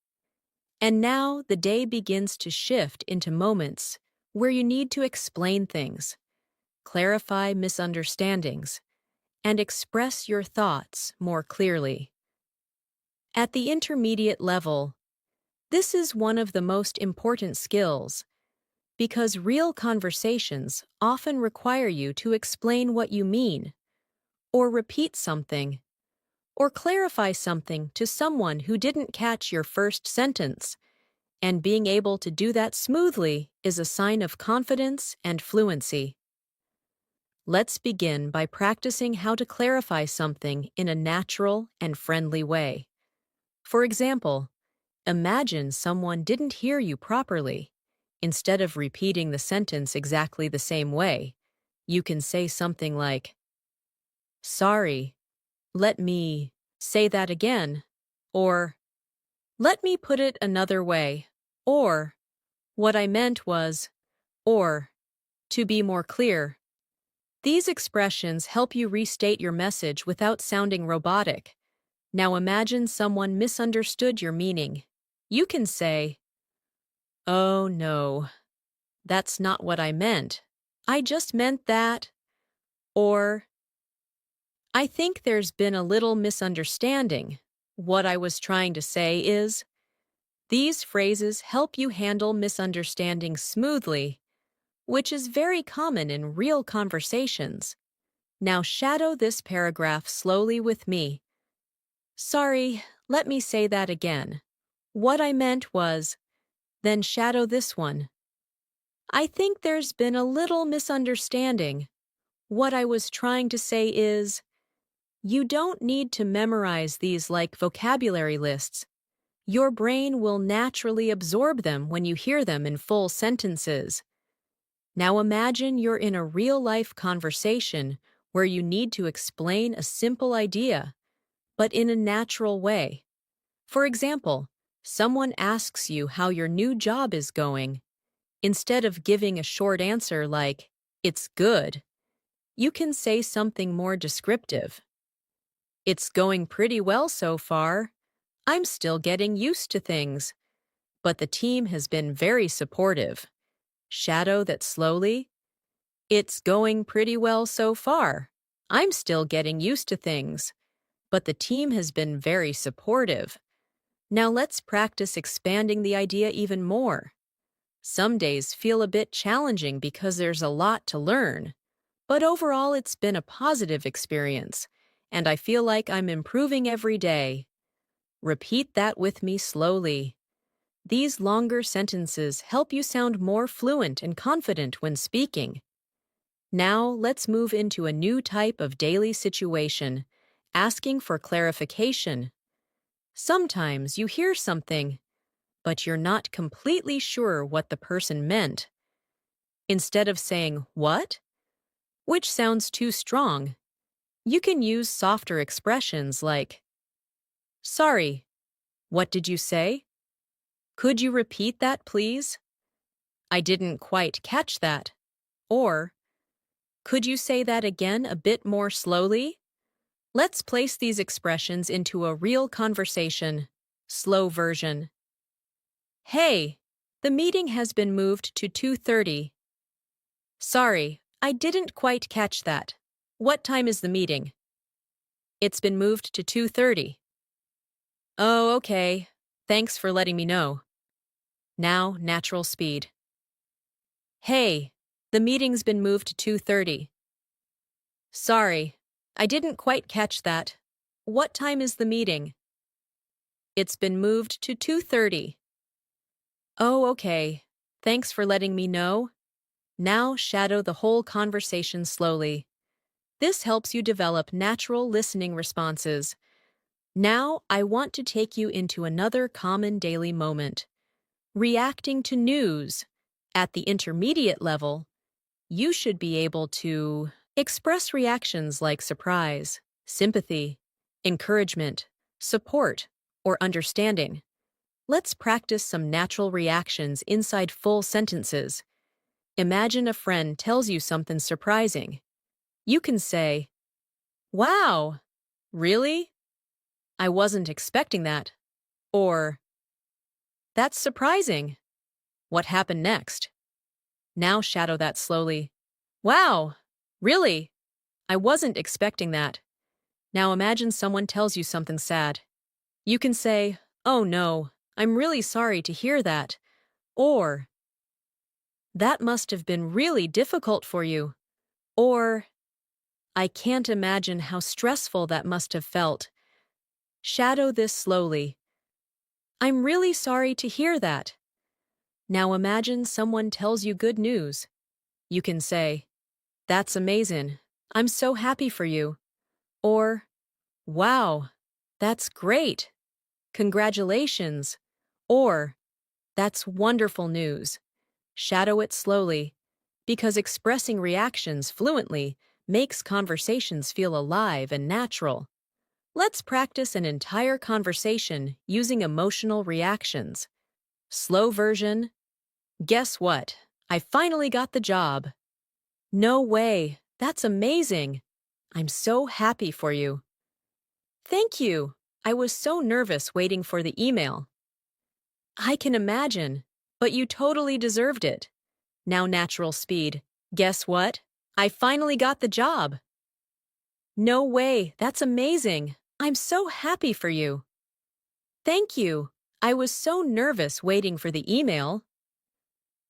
And now the day begins to shift into moments where you need to explain things, clarify misunderstandings, and express your thoughts more clearly. At the intermediate level, this is one of the most important skills because real conversations often require you to explain what you mean, or repeat something, or clarify something to someone who didn't catch your first sentence, and being able to do that smoothly is a sign of confidence and fluency. Let's begin by practicing how to clarify something in a natural and friendly way. For example, imagine someone didn't hear you properly. Instead of repeating the sentence exactly the same way, you can say something like, "Sorry, let me say that again," or "Let me put it another way," or "What I meant was," or "To be more clear." These expressions help you restate your message without sounding robotic. Now imagine someone misunderstood your meaning. You can say, "Oh no, that's not what I meant. I just meant that," or "I think there's been a little misunderstanding. What I was trying to say is," these phrases help you handle misunderstandings smoothly, which is very common in real conversations. Now shadow this paragraph slowly with me. "Sorry, let me say that again. What I meant was," then shadow this one. "I think there's been a little misunderstanding. What I was trying to say is," you don't need to memorize these like vocabulary lists. Your brain will naturally absorb them when you hear them in full sentences. Now imagine you're in a real-life conversation where you need to explain a simple idea, but in a natural way. For example, someone asks you how your new job is going. Instead of giving a short answer like, "It's good," you can say something more descriptive. "It's going pretty well so far. I'm still getting used to things, but the team has been very supportive." Shadow that slowly. "It's going pretty well so far. I'm still getting used to things, but the team has been very supportive." Now let's practice expanding the idea even more. Some days feel a bit challenging because there's a lot to learn, but overall it's been a positive experience, and I feel like I'm improving every day. Repeat that with me slowly. These longer sentences help you sound more fluent and confident when speaking. Now let's move into a new type of daily situation, asking for clarification. Sometimes you hear something, but you're not completely sure what the person meant. Instead of saying, "What?" which sounds too strong, you can use softer expressions like, "Sorry, what did you say? Could you repeat that, please? I didn't quite catch that." Or, "Could you say that again a bit more slowly?" Let's place these expressions into a real conversation. Slow version. "Hey, the meeting has been moved to 2:30. Sorry, I didn't quite catch that. What time is the meeting?" "It's been moved to 2:30. "Oh, okay. Thanks for letting me know." Now, natural speed. "Hey, the meeting's been moved to 2:30. Sorry, I didn't quite catch that. What time is the meeting?" "It's been moved to 2:30. "Oh, okay. Thanks for letting me know." Now shadow the whole conversation slowly. This helps you develop natural listening responses. Now I want to take you into another common daily moment. Reacting to news. At the intermediate level, you should be able to Express reactions like surprise, sympathy, encouragement, support, or understanding. Let's practice some natural reactions inside full sentences. Imagine a friend tells you something surprising. You can say, "Wow, really? I wasn't expecting that." Or, "That's surprising. What happened next?" Now shadow that slowly. "Wow, really? I wasn't expecting that." Now imagine someone tells you something sad. You can say, "Oh no, I'm really sorry to hear that." Or, "That must have been really difficult for you." Or, "I can't imagine how stressful that must have felt." Shadow this slowly. "I'm really sorry to hear that." Now imagine someone tells you good news. You can say, "That's amazing. I'm so happy for you." Or, "Wow, that's great. Congratulations." Or, "That's wonderful news." Shadow it slowly, because expressing reactions fluently makes conversations feel alive and natural. Let's practice an entire conversation using emotional reactions. Slow version. "Guess what? I finally got the job." "No way. That's amazing. I'm so happy for you." "Thank you. I was so nervous waiting for the email." "I can imagine, but you totally deserved it." Now natural speed. "Guess what? I finally got the job." "No way. That's amazing. I'm so happy for you." "Thank you. I was so nervous waiting for the email."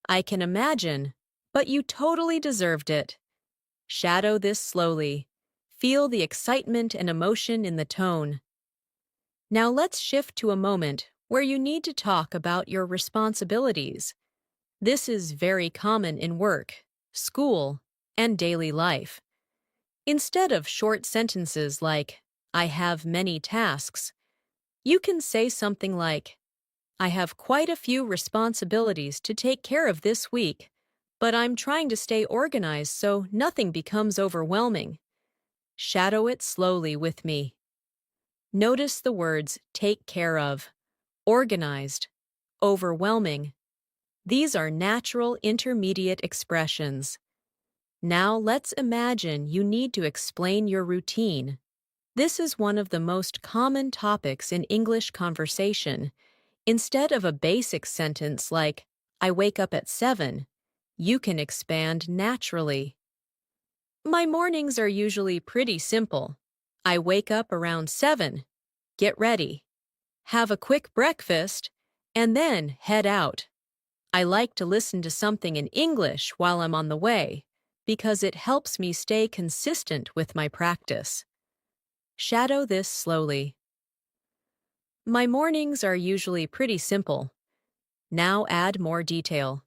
"I can imagine, but you totally deserved it." Shadow this slowly. Feel the excitement and emotion in the tone. Now let's shift to a moment where you need to talk about your responsibilities. This is very common in work, school, and daily life. Instead of short sentences like, "I have many tasks," you can say something like, "I have quite a few responsibilities to take care of this week, but I'm trying to stay organized so nothing becomes overwhelming." Shadow it slowly with me. Notice the words "take care of," "organized," "overwhelming." These are natural intermediate expressions. Now let's imagine you need to explain your routine. This is one of the most common topics in English conversation. Instead of a basic sentence like, "I wake up at 7, you can expand naturally. "My mornings are usually pretty simple. I wake up around 7, get ready, have a quick breakfast, and then head out. I like to listen to something in English while I'm on the way, because it helps me stay consistent with my practice." Shadow this slowly. "My mornings are usually pretty simple." Now add more detail.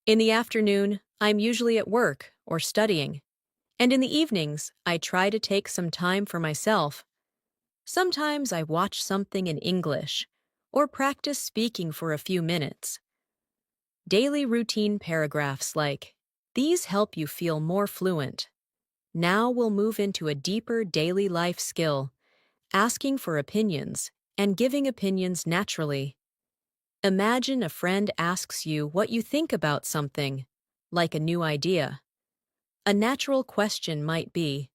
"In the afternoon, I'm usually at work or studying. And in the evenings, I try to take some time for myself. Sometimes I watch something in English or practice speaking for a few minutes." Daily routine paragraphs like, "These help you feel more fluent." Now we'll move into a deeper daily life skill, asking for opinions and giving opinions naturally. Imagine a friend asks you what you think about something, like a new idea. A natural question might be,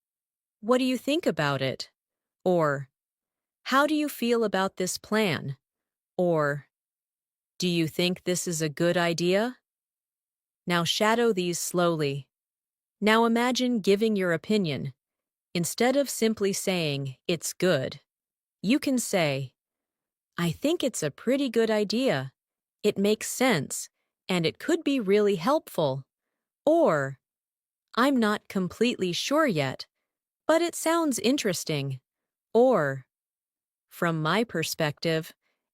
"What do you think about it?" Or, "How do you feel about this plan?" Or, "Do you think this is a good idea?" Now shadow these slowly. Now imagine giving your opinion. Instead of simply saying, "It's good," you can say, "I think it's a pretty good idea. It makes sense, and it could be really helpful." Or, "I'm not completely sure yet, but it sounds interesting." Or, "From my perspective,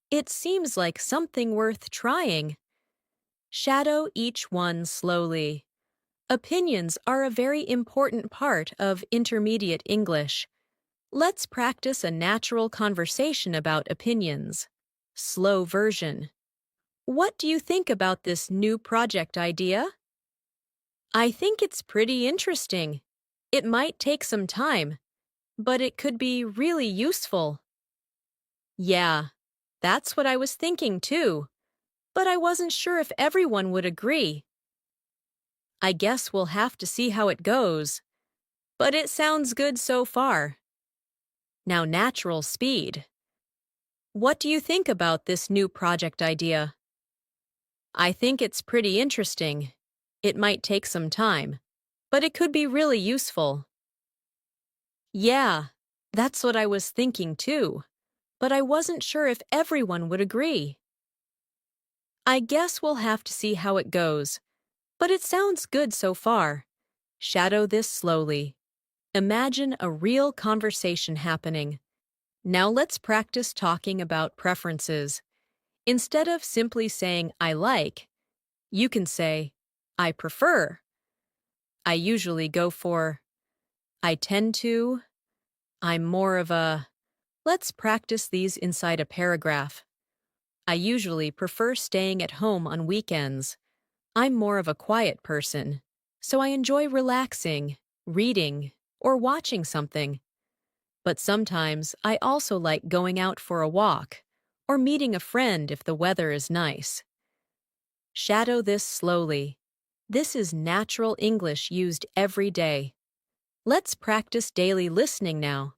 it seems like something worth trying." Shadow each one slowly. Opinions are a very important part of intermediate English. Let's practice a natural conversation about opinions. Slow version. "What do you think about this new project idea?" I think it's pretty interesting. It might take some time, but it could be really useful. Yeah, that's what I was thinking too, but I wasn't sure if everyone would agree. I guess we'll have to see how it goes, but it sounds good so far. Now, natural speed. What do you think about this new project idea? I think it's pretty interesting. It might take some time, but it could be really useful. Yeah, that's what I was thinking too, but I wasn't sure if everyone would agree. I guess we'll have to see how it goes, but it sounds good so far. Shadow this slowly. Imagine a real conversation happening. Now let's practice talking about preferences. Instead of simply saying I like, you can say I prefer. I usually go for. I tend to. I'm more of a. Let's practice these inside a paragraph. I usually prefer staying at home on weekends. I'm more of a quiet person, so I enjoy relaxing, reading, or watching something. But sometimes I also like going out for a walk or meeting a friend if the weather is nice. Shadow this slowly. This is natural English used every day. Let's practice daily listening now.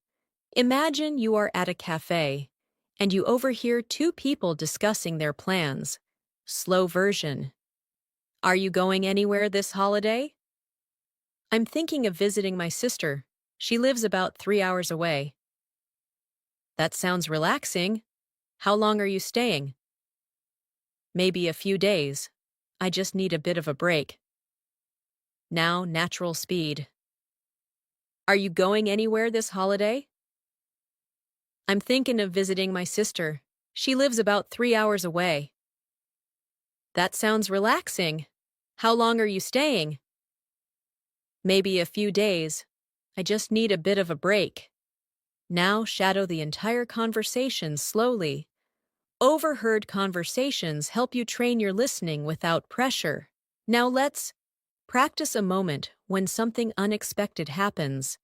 Imagine you are at a cafe and you overhear two people discussing their plans. Slow version. Are you going anywhere this holiday? I'm thinking of visiting my sister. She lives about 3 hours away. That sounds relaxing. How long are you staying? Maybe a few days. I just need a bit of a break. Now, natural speed. Are you going anywhere this holiday? I'm thinking of visiting my sister. She lives about 3 hours away. That sounds relaxing. How long are you staying? Maybe a few days. I just need a bit of a break. Now shadow the entire conversation slowly. Overheard conversations help you train your listening without pressure. Now let's practice a moment when something unexpected happens.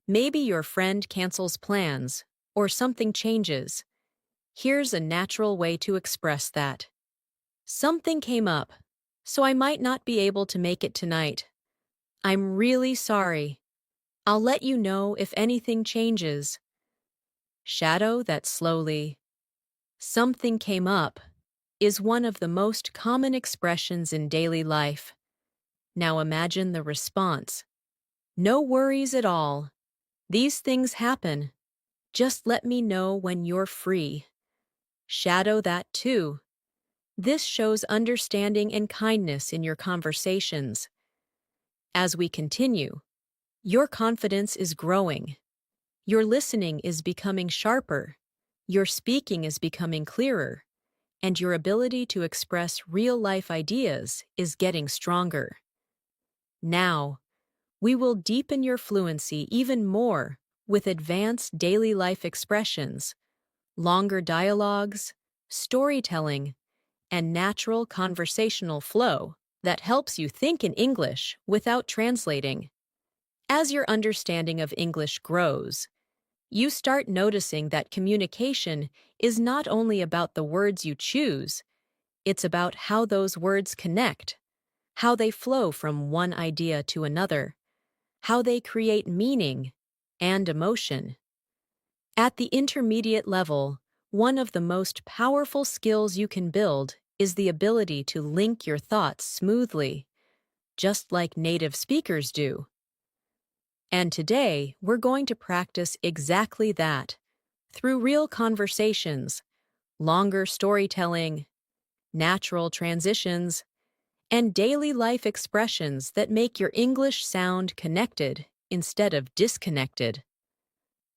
Maybe your friend cancels plans, or something changes. Here's a natural way to express that. Something came up, so I might not be able to make it tonight. I'm really sorry. I'll let you know if anything changes. Shadow that slowly. Something came up is one of the most common expressions in daily life. Now imagine the response. No worries at all. These things happen. Just let me know when you're free. Shadow that too. This shows understanding and kindness in your conversations. As we continue, your confidence is growing. Your listening is becoming sharper. Your speaking is becoming clearer. And your ability to express real-life ideas is getting stronger. Now, we will deepen your fluency even more with advanced daily life expressions, longer dialogues, storytelling, and natural conversational flow that helps you think in English without translating. As your understanding of English grows, you start noticing that communication is not only about the words you choose, it's about how those words connect, how they flow from one idea to another, how they create meaning and emotion. At the intermediate level, one of the most powerful skills you can build is the ability to link your thoughts smoothly, just like native speakers do. And today, we're going to practice exactly that, through real conversations, longer storytelling, natural transitions, and daily life expressions that make your English sound connected instead of disconnected.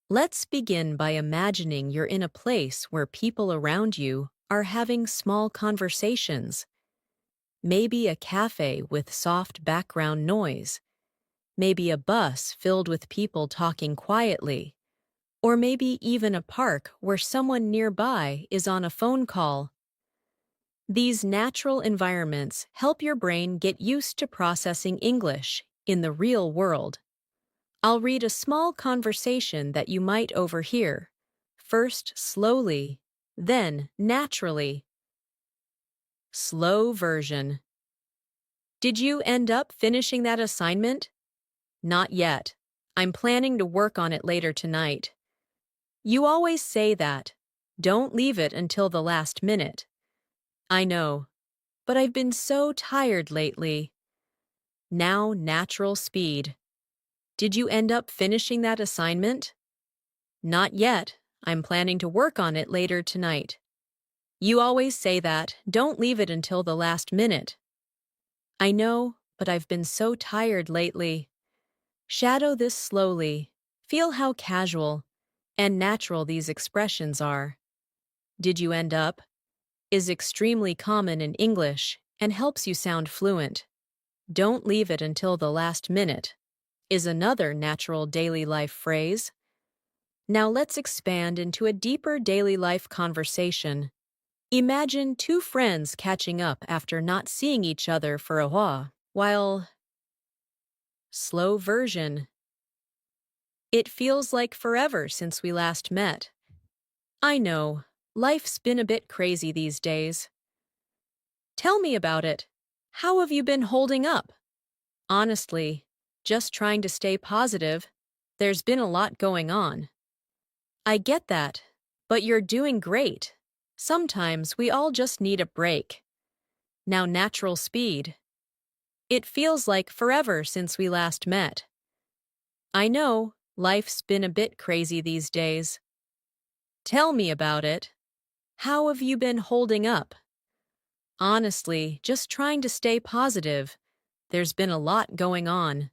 Let's begin by imagining you're in a place where people around you are having small conversations. Maybe a cafe with soft background noise. Maybe a bus filled with people talking quietly. Or maybe even a park where someone nearby is on a phone call. These natural environments help your brain get used to processing English in the real world. I'll read a small conversation that you might overhear, first slowly, then naturally. Slow version. Did you end up finishing that assignment? Not yet. I'm planning to work on it later tonight. You always say that. Don't leave it until the last minute. I know, but I've been so tired lately. Now natural speed. Did you end up finishing that assignment? Not yet. I'm planning to work on it later tonight. You always say that. Don't leave it until the last minute. I know, but I've been so tired lately. Shadow this slowly. Feel how casual and natural these expressions are. Did you end up? Is extremely common in English and helps you sound fluent. Don't leave it until the last minute is another natural daily life phrase. Now let's expand into a deeper daily life conversation. Imagine two friends catching up after not seeing each other for a while. Slow version. It feels like forever since we last met. I know, life's been a bit crazy these days. Tell me about it. How have you been holding up? Honestly, just trying to stay positive. There's been a lot going on. I get that, but you're doing great. Sometimes we all just need a break. Now natural speed. It feels like forever since we last met. I know, life's been a bit crazy these days. Tell me about it. How have you been holding up? Honestly, just trying to stay positive. There's been a lot going on.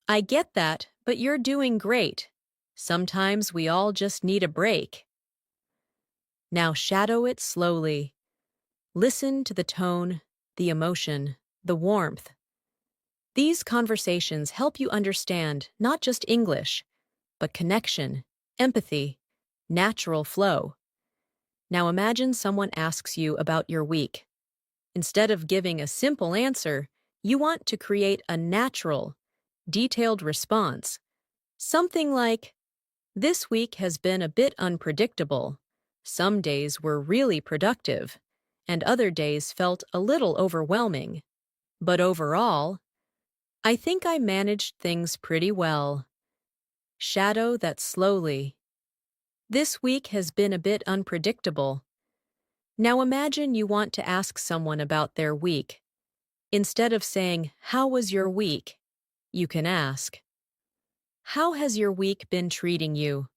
I get that, but you're doing great. Sometimes we all just need a break. Now shadow it slowly. Listen to the tone, the emotion, the warmth. These conversations help you understand not just English, but connection, empathy, natural flow. Now imagine someone asks you about your week. Instead of giving a simple answer, you want to create a natural, detailed response. Something like, "This week has been a bit unpredictable. Some days were really productive, and other days felt a little overwhelming. But overall, I think I managed things pretty well." Shadow that slowly. This week has been a bit unpredictable. Now imagine you want to ask someone about their week. Instead of saying, "How was your week?" you can ask, "How has your week been treating you?"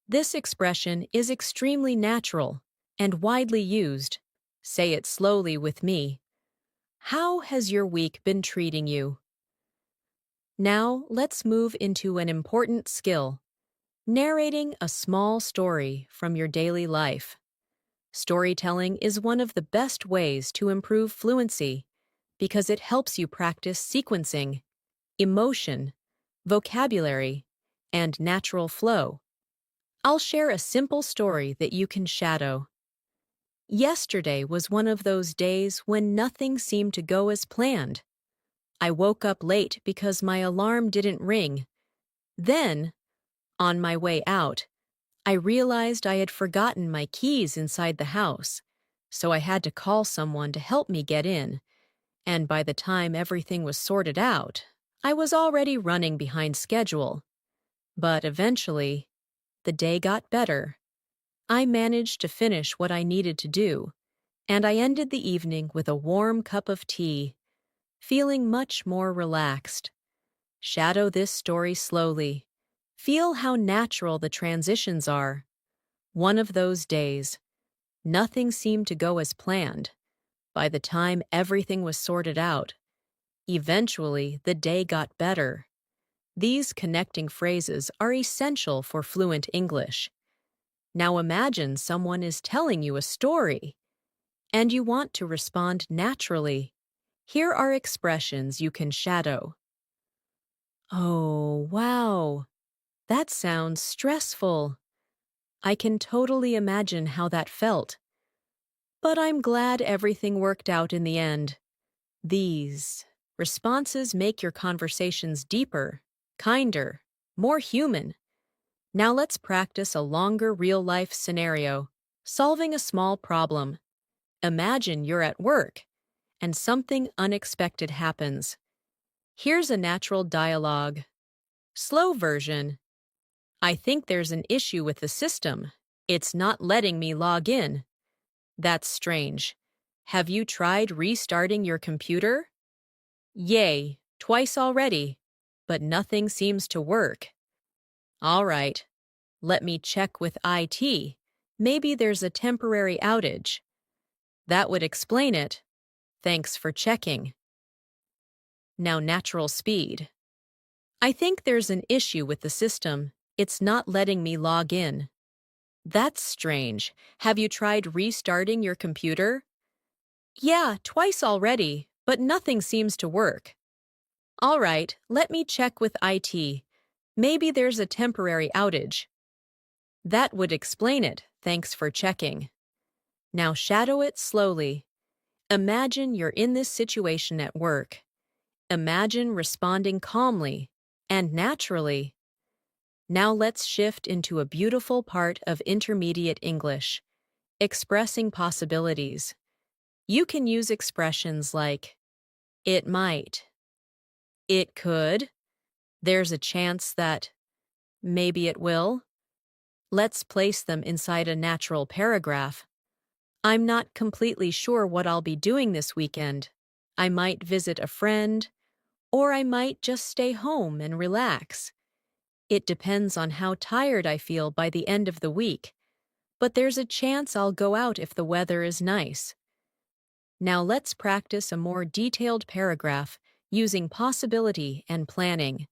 This expression is extremely natural and widely used. Say it slowly with me. How has your week been treating you? Now let's move into an important skill, narrating a small story from your daily life. Storytelling is one of the best ways to improve fluency because it helps you practice sequencing, emotion, vocabulary, and natural flow. I'll share a simple story that you can shadow. Yesterday was one of those days when nothing seemed to go as planned. I woke up late because my alarm didn't ring. Then, on my way out, I realized I had forgotten my keys inside the house, so I had to call someone to help me get in, and by the time everything was sorted out, I was already running behind schedule. But eventually, the day got better. I managed to finish what I needed to do, and I ended the evening with a warm cup of tea, feeling much more relaxed. Shadow this story slowly. Feel how natural the transitions are. One of those days. Nothing seemed to go as planned. By the time everything was sorted out, eventually the day got better. These connecting phrases are essential for fluent English. Now imagine someone is telling you a story, and you want to respond naturally. Here are expressions you can shadow. Oh, wow. That sounds stressful. I can totally imagine how that felt. but I'm glad everything worked out in the end. These responses make your conversations deeper, kinder, more human. Now let's practice a longer real-life scenario, solving a small problem. Imagine you're at work, and something unexpected happens. Here's a natural dialogue. Slow version. I think there's an issue with the system. It's not letting me log in. That's strange. Have you tried restarting your computer? Yay, twice already, but nothing seems to work. All right, let me check with IT. Maybe there's a temporary outage. That would explain it. Thanks for checking. Now natural speed. I think there's an issue with the system. It's not letting me log in. That's strange. Have you tried restarting your computer? Yeah, twice already, but nothing seems to work. All right, let me check with IT. Maybe there's a temporary outage. That would explain it. Thanks for checking. Now shadow it slowly. Imagine you're in this situation at work. Imagine responding calmly and naturally. Now let's shift into a beautiful part of intermediate English, expressing possibilities. You can use expressions like, it might, it could, there's a chance that, maybe it will. Let's place them inside a natural paragraph. I'm not completely sure what I'll be doing this weekend. I might visit a friend, or I might just stay home and relax. It depends on how tired I feel by the end of the week, but there's a chance I'll go out if the weather is nice. Now let's practice a more detailed paragraph using possibility and planning.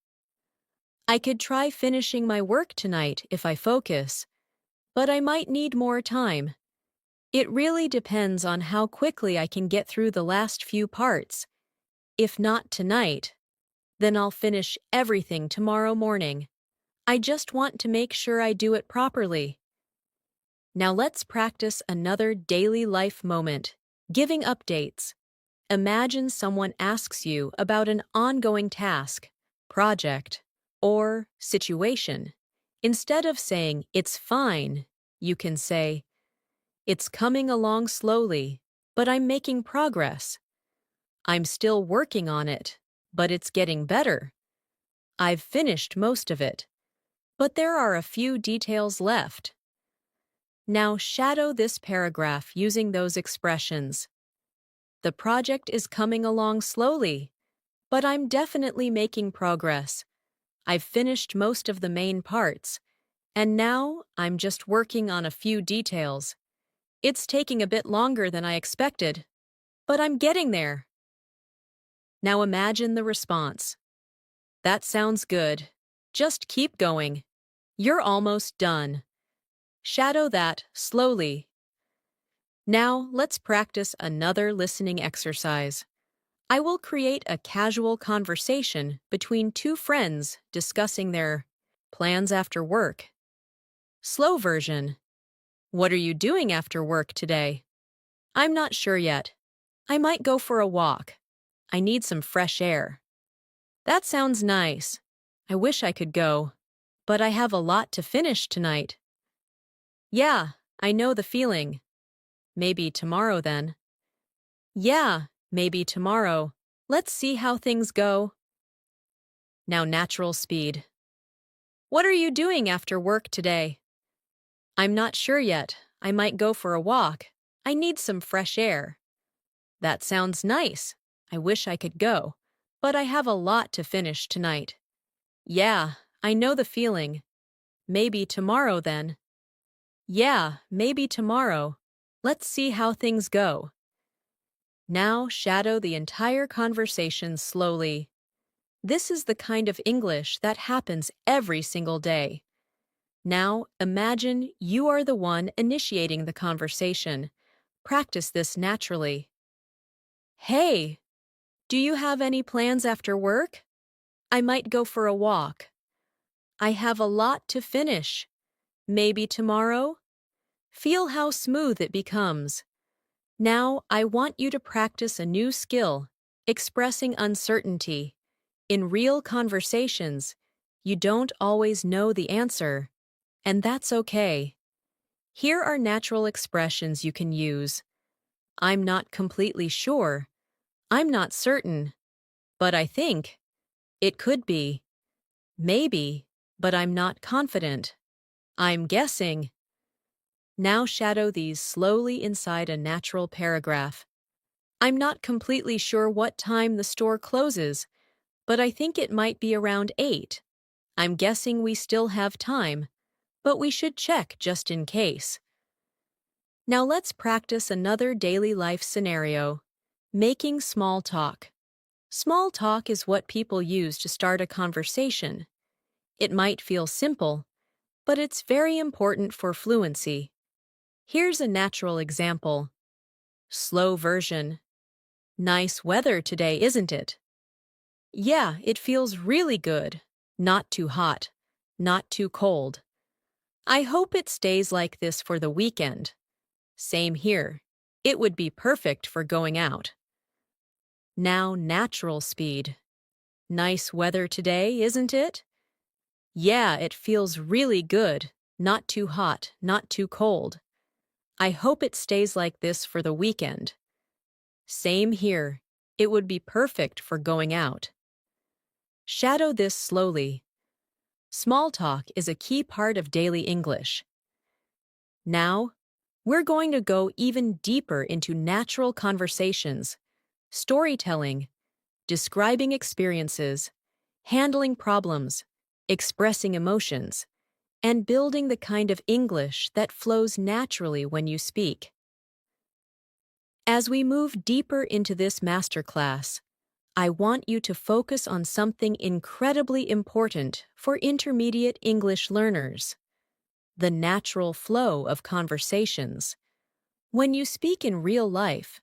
I could try finishing my work tonight if I focus, but I might need more time. It really depends on how quickly I can get through the last few parts. If not tonight, then I'll finish everything tomorrow morning. I just want to make sure I do it properly. Now let's practice another daily life moment, giving updates. Imagine someone asks you about an ongoing task, project, or situation. Instead of saying, it's fine, you can say, it's coming along slowly, but I'm making progress. I'm still working on it, but it's getting better. I've finished most of it, but there are a few details left. Now shadow this paragraph using those expressions. The project is coming along slowly, but I'm definitely making progress. I've finished most of the main parts, and now I'm just working on a few details. It's taking a bit longer than I expected, but I'm getting there. Now imagine the response. That sounds good. Just keep going. You're almost done. Shadow that slowly. Now let's practice another listening exercise. I will create a casual conversation between two friends discussing their plans after work. Slow version. What are you doing after work today? I'm not sure yet. I might go for a walk. I need some fresh air. That sounds nice. I wish I could go, but I have a lot to finish tonight. Yeah, I know the feeling. Maybe tomorrow then. Yeah, maybe tomorrow. Let's see how things go. Now natural speed. What are you doing after work today? I'm not sure yet. I might go for a walk. I need some fresh air. That sounds nice. I wish I could go, but I have a lot to finish tonight. Yeah, I know the feeling. Maybe tomorrow then. Yeah, maybe tomorrow. Let's see how things go. Now shadow the entire conversation slowly. This is the kind of English that happens every single day. Now imagine you are the one initiating the conversation. Practice this naturally. Hey, do you have any plans after work? I might go for a walk. I have a lot to finish. Maybe tomorrow? Feel how smooth it becomes. Now, I want you to practice a new skill, expressing uncertainty. In real conversations, you don't always know the answer, and that's okay. Here are natural expressions you can use. I'm not completely sure. I'm not certain. But I think. It could be. Maybe. But I'm not confident. I'm guessing. Now shadow these slowly inside a natural paragraph. I'm not completely sure what time the store closes, but I think it might be around 8. I'm guessing we still have time, but we should check just in case. Now let's practice another daily life scenario. Making small talk. Small talk is what people use to start a conversation. It might feel simple, but it's very important for fluency. Here's a natural example. Slow version. Nice weather today, isn't it? Yeah, it feels really good. Not too hot. Not too cold. I hope it stays like this for the weekend. Same here. It would be perfect for going out. Now natural speed. Nice weather today, isn't it? Yeah, it feels really good. Not too hot, not too cold. I hope it stays like this for the weekend. Same here. It would be perfect for going out. Shadow this slowly. Small talk is a key part of daily English. Now, we're going to go even deeper into natural conversations, storytelling, describing experiences, handling problems, expressing emotions, and building the kind of English that flows naturally when you speak. As we move deeper into this masterclass, I want you to focus on something incredibly important for intermediate English learners: the natural flow of conversations. When you speak in real life,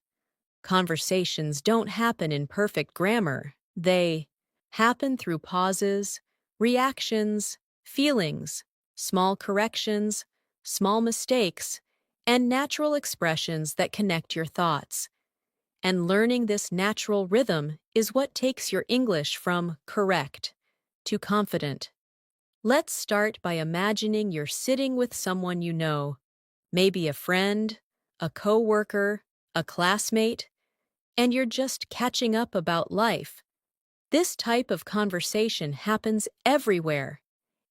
conversations don't happen in perfect grammar. They happen through pauses, reactions, feelings, small corrections, small mistakes, and natural expressions that connect your thoughts. And learning this natural rhythm is what takes your English from correct to confident. Let's start by imagining you're sitting with someone you know, maybe a friend, a coworker, a classmate, and you're just catching up about life. This type of conversation happens everywhere,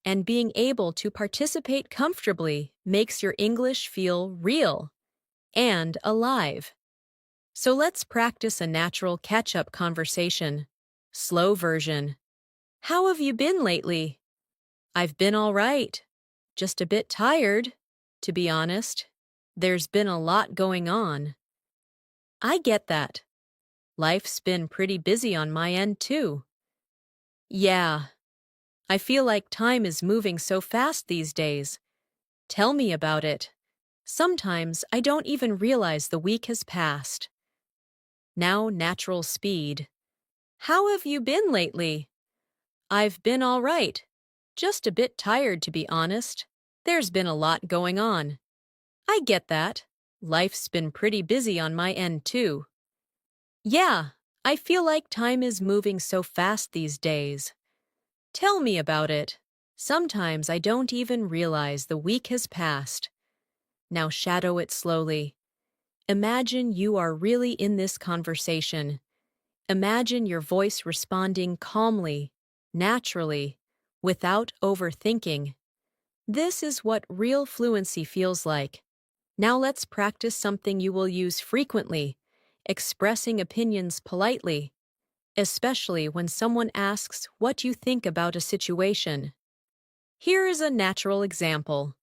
and being able to participate comfortably makes your English feel real and alive. So let's practice a natural catch-up conversation. Slow version. How have you been lately? I've been all right. Just a bit tired, to be honest. There's been a lot going on. I get that. Life's been pretty busy on my end, too. Yeah, I feel like time is moving so fast these days. Tell me about it. Sometimes I don't even realize the week has passed. Now natural speed. How have you been lately? I've been all right. Just a bit tired, to be honest. There's been a lot going on. I get that. Life's been pretty busy on my end, too. Yeah, I feel like time is moving so fast these days. Tell me about it. Sometimes I don't even realize the week has passed. Now shadow it slowly. Imagine you are really in this conversation. Imagine your voice responding calmly, naturally, without overthinking. This is what real fluency feels like. Now let's practice something you will use frequently: expressing opinions politely, especially when someone asks what you think about a situation. Here is a natural example.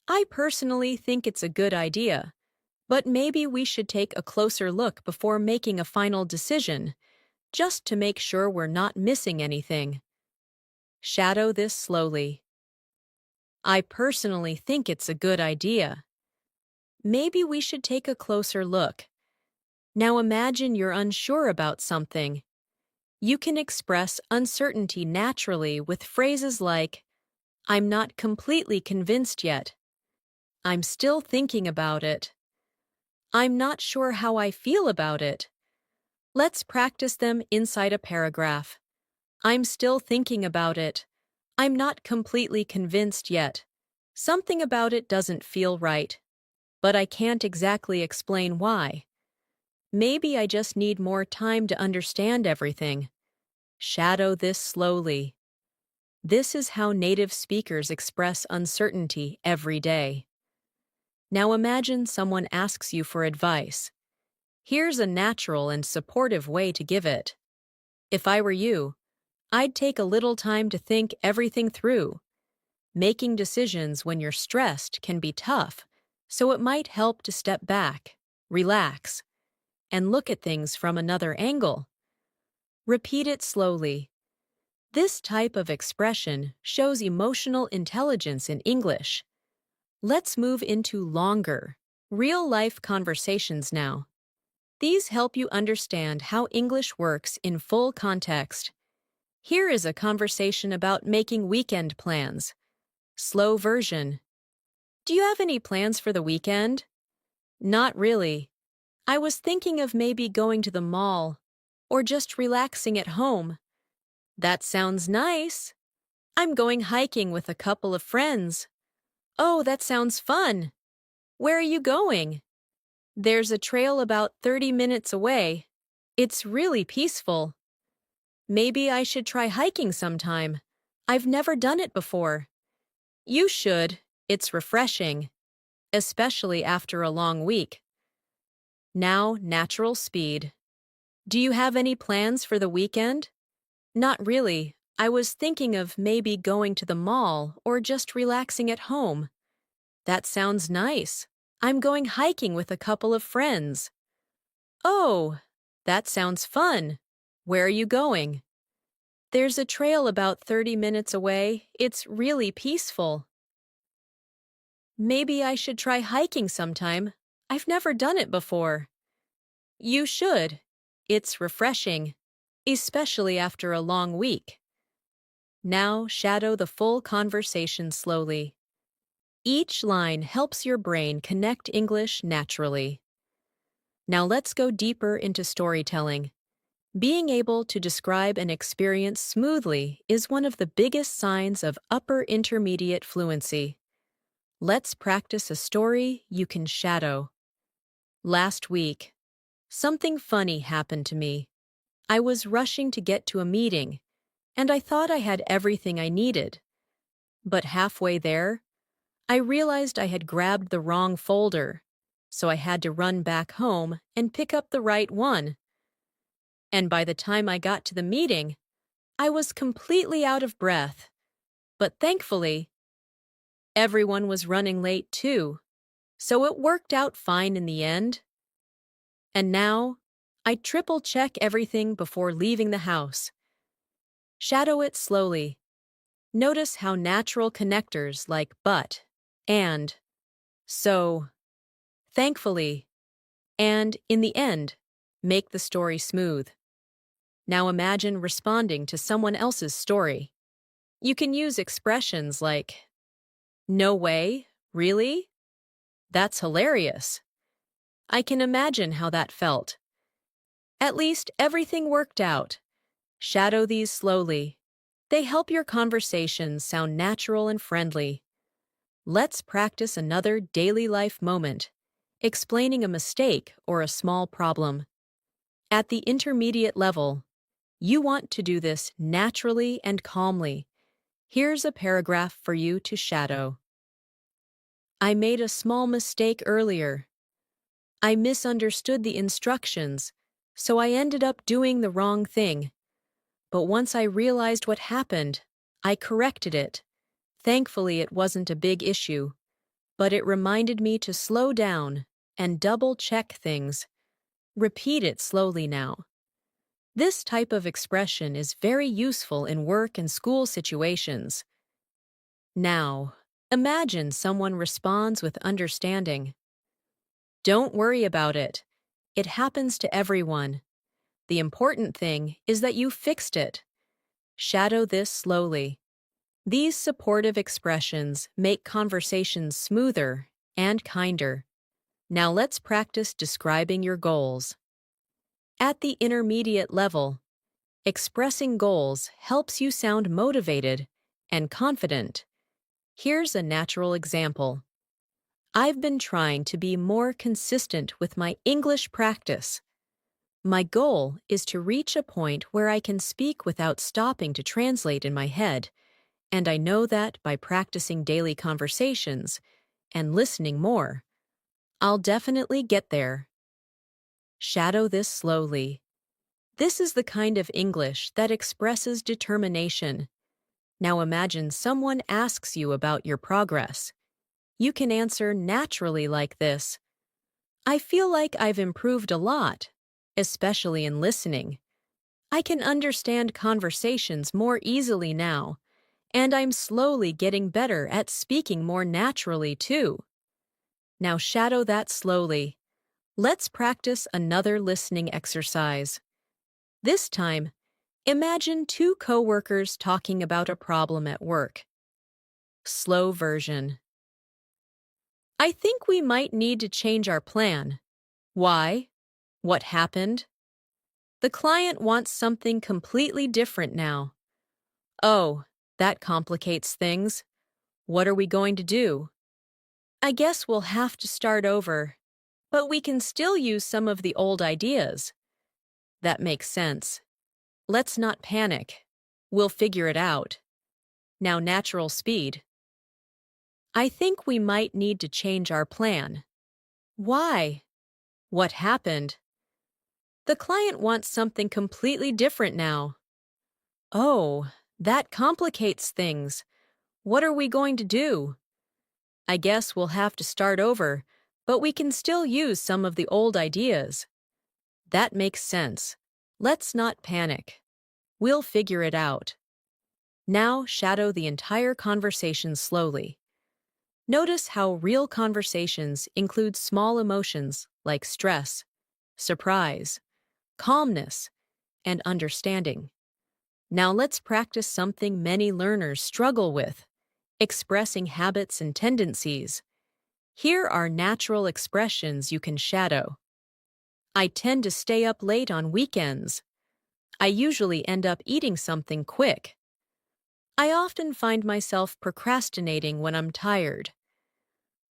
I personally think it's a good idea, but maybe we should take a closer look before making a final decision, just to make sure we're not missing anything. Shadow this slowly. I personally think it's a good idea. Maybe we should take a closer look. Now imagine you're unsure about something. You can express uncertainty naturally with phrases like, I'm not completely convinced yet. I'm still thinking about it. I'm not sure how I feel about it. Let's practice them inside a paragraph. I'm still thinking about it. I'm not completely convinced yet. Something about it doesn't feel right, but I can't exactly explain why. Maybe I just need more time to understand everything. Shadow this slowly. This is how native speakers express uncertainty every day. Now imagine someone asks you for advice. Here's a natural and supportive way to give it. If I were you, I'd take a little time to think everything through. Making decisions when you're stressed can be tough, so it might help to step back, relax, and look at things from another angle. Repeat it slowly. This type of expression shows emotional intelligence in English. Let's move into longer, real-life conversations now. These help you understand how English works in full context. Here is a conversation about making weekend plans. Slow version. Do you have any plans for the weekend? Not really. I was thinking of maybe going to the mall or just relaxing at home. That sounds nice. I'm going hiking with a couple of friends. Oh, that sounds fun. Where are you going? There's a trail about 30 minutes away. It's really peaceful. Maybe I should try hiking sometime. I've never done it before. You should. It's refreshing, especially after a long week. Now, natural speed. Do you have any plans for the weekend? Not really. I was thinking of maybe going to the mall or just relaxing at home. That sounds nice. I'm going hiking with a couple of friends. Oh, that sounds fun. Where are you going? There's a trail about 30 minutes away. It's really peaceful. Maybe I should try hiking sometime. I've never done it before. You should. It's refreshing, especially after a long week. Now shadow the full conversation slowly. Each line helps your brain connect English naturally. Now let's go deeper into storytelling. Being able to describe an experience smoothly is one of the biggest signs of upper intermediate fluency. Let's practice a story you can shadow. Last week, something funny happened to me. I was rushing to get to a meeting, and I thought I had everything I needed. But halfway there, I realized I had grabbed the wrong folder, so I had to run back home and pick up the right one. And by the time I got to the meeting, I was completely out of breath. But thankfully, everyone was running late too, so it worked out fine in the end. And now, I triple-check everything before leaving the house. Shadow it slowly. Notice how natural connectors like but, and, so, thankfully, and, in the end, make the story smooth. Now imagine responding to someone else's story. You can use expressions like, "No way? Really? That's hilarious. I can imagine how that felt. At least everything worked out." Shadow these slowly. They help your conversations sound natural and friendly. Let's practice another daily life moment, explaining a mistake or a small problem. At the intermediate level, you want to do this naturally and calmly. Here's a paragraph for you to shadow. I made a small mistake earlier. I misunderstood the instructions, so I ended up doing the wrong thing. But once I realized what happened, I corrected it. Thankfully, it wasn't a big issue, but it reminded me to slow down and double-check things. Repeat it slowly now. This type of expression is very useful in work and school situations. Now, imagine someone responds with understanding. Don't worry about it. It happens to everyone. The important thing is that you fixed it. Shadow this slowly. These supportive expressions make conversations smoother and kinder. Now let's practice describing your goals. At the intermediate level, expressing goals helps you sound motivated and confident. Here's a natural example. I've been trying to be more consistent with my English practice. My goal is to reach a point where I can speak without stopping to translate in my head, and I know that by practicing daily conversations and listening more, I'll definitely get there. Shadow this slowly. This is the kind of English that expresses determination. Now imagine someone asks you about your progress. You can answer naturally like this. I feel like I've improved a lot, especially in listening. I can understand conversations more easily now, and I'm slowly getting better at speaking more naturally too. Now shadow that slowly. Let's practice another listening exercise. This time, imagine two coworkers talking about a problem at work. Slow version. I think we might need to change our plan. Why? What happened? The client wants something completely different now. Oh, that complicates things. What are we going to do? I guess we'll have to start over, but we can still use some of the old ideas. That makes sense. Let's not panic. We'll figure it out. Now natural speed. I think we might need to change our plan. Why? What happened? The client wants something completely different now. Oh, that complicates things. What are we going to do? I guess we'll have to start over, but we can still use some of the old ideas. That makes sense. Let's not panic. We'll figure it out. Now shadow the entire conversation slowly. Notice how real conversations include small emotions like stress, surprise, calmness, and understanding. Now let's practice something many learners struggle with, expressing habits and tendencies. Here are natural expressions you can shadow. I tend to stay up late on weekends. I usually end up eating something quick. I often find myself procrastinating when I'm tired.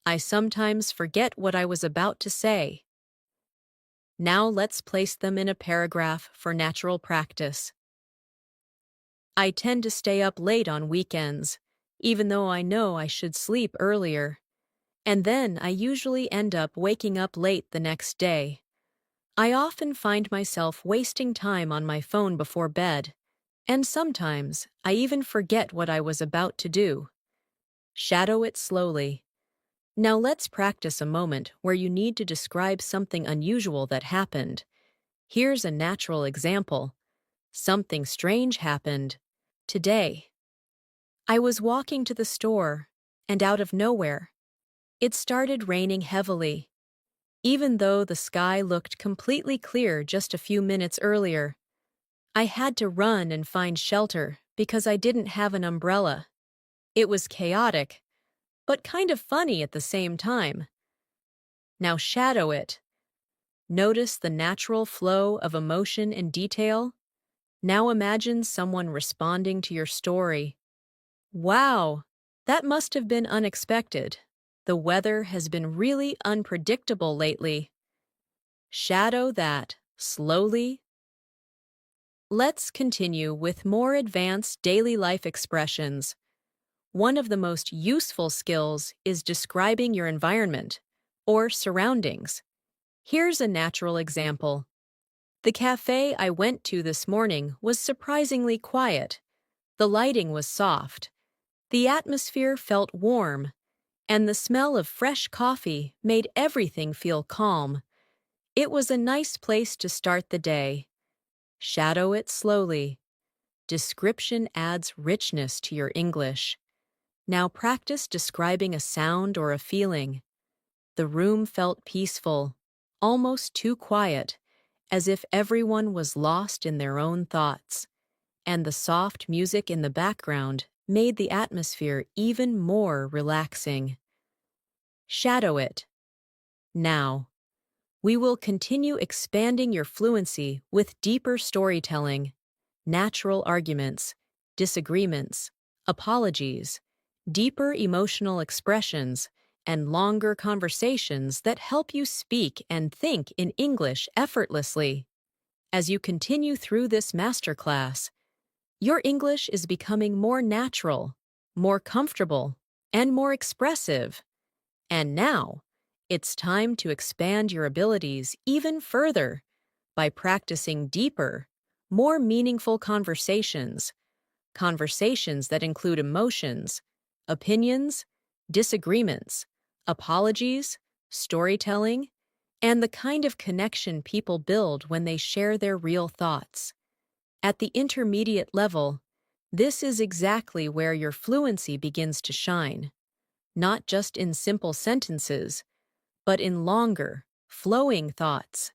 I sometimes forget what I was about to say. Now let's place them in a paragraph for natural practice. I tend to stay up late on weekends, even though I know I should sleep earlier. And then I usually end up waking up late the next day. I often find myself wasting time on my phone before bed, and sometimes I even forget what I was about to do. Shadow it slowly. Now let's practice a moment where you need to describe something unusual that happened. Here's a natural example. Something strange happened today. I was walking to the store, and out of nowhere, it started raining heavily. Even though the sky looked completely clear just a few minutes earlier, I had to run and find shelter because I didn't have an umbrella. It was chaotic, but kind of funny at the same time. Now shadow it. Notice the natural flow of emotion and detail. Now imagine someone responding to your story. Wow, that must have been unexpected. The weather has been really unpredictable lately. Shadow that, slowly. Let's continue with more advanced daily life expressions. One of the most useful skills is describing your environment, or surroundings. Here's a natural example. The cafe I went to this morning was surprisingly quiet. The lighting was soft. The atmosphere felt warm, and the smell of fresh coffee made everything feel calm. It was a nice place to start the day. Shadow it slowly. Description adds richness to your English. Now practice describing a sound or a feeling. The room felt peaceful, almost too quiet, as if everyone was lost in their own thoughts, and the soft music in the background made the atmosphere even more relaxing. Shadow it. Now, we will continue expanding your fluency with deeper storytelling, natural arguments, disagreements, apologies, deeper emotional expressions, and longer conversations that help you speak and think in English effortlessly. As you continue through this masterclass, your English is becoming more natural, more comfortable, and more expressive. And now, it's time to expand your abilities even further by practicing deeper, more meaningful conversations, conversations that include emotions, opinions, disagreements, apologies, storytelling, and the kind of connection people build when they share their real thoughts. At the intermediate level, this is exactly where your fluency begins to shine, not just in simple sentences, but in longer, flowing thoughts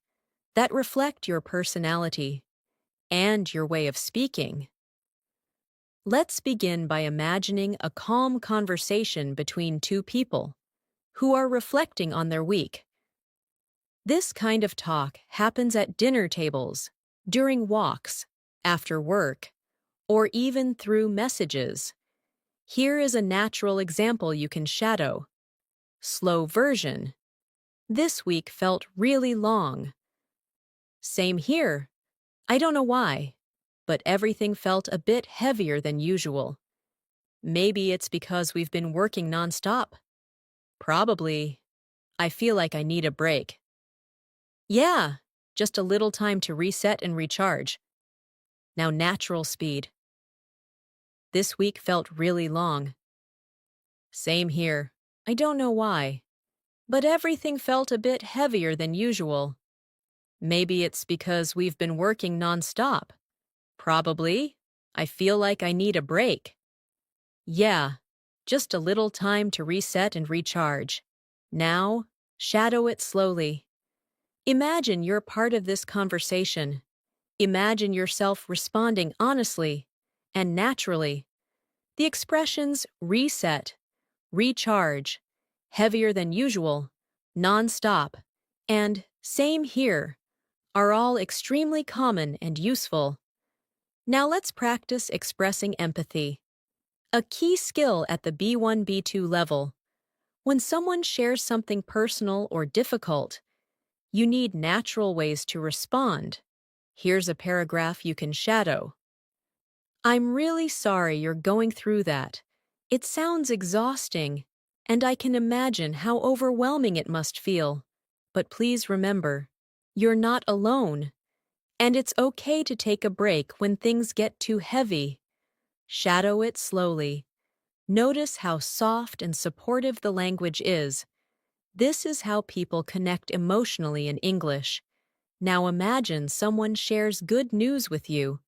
that reflect your personality and your way of speaking. Let's begin by imagining a calm conversation between two people who are reflecting on their week. This kind of talk happens at dinner tables, during walks, after work, or even through messages. Here is a natural example you can shadow. Slow version. This week felt really long. Same here. I don't know why, but everything felt a bit heavier than usual. Maybe it's because we've been working nonstop. Probably. I feel like I need a break. Yeah, just a little time to reset and recharge. Now natural speed. This week felt really long. Same here. I don't know why, but everything felt a bit heavier than usual. Maybe it's because we've been working nonstop. Probably. I feel like I need a break. Yeah, just a little time to reset and recharge. Now, shadow it slowly. Imagine you're part of this conversation. Imagine yourself responding honestly and naturally. The expressions reset, recharge, heavier than usual, non-stop, and same here are all extremely common and useful. Now let's practice expressing empathy, a key skill at the B1-B2 level. When someone shares something personal or difficult, you need natural ways to respond. Here's a paragraph you can shadow. I'm really sorry you're going through that. It sounds exhausting, and I can imagine how overwhelming it must feel. But please remember, you're not alone, and it's okay to take a break when things get too heavy. Shadow it slowly. Notice how soft and supportive the language is. This is how people connect emotionally in English. Now imagine someone shares good news with you.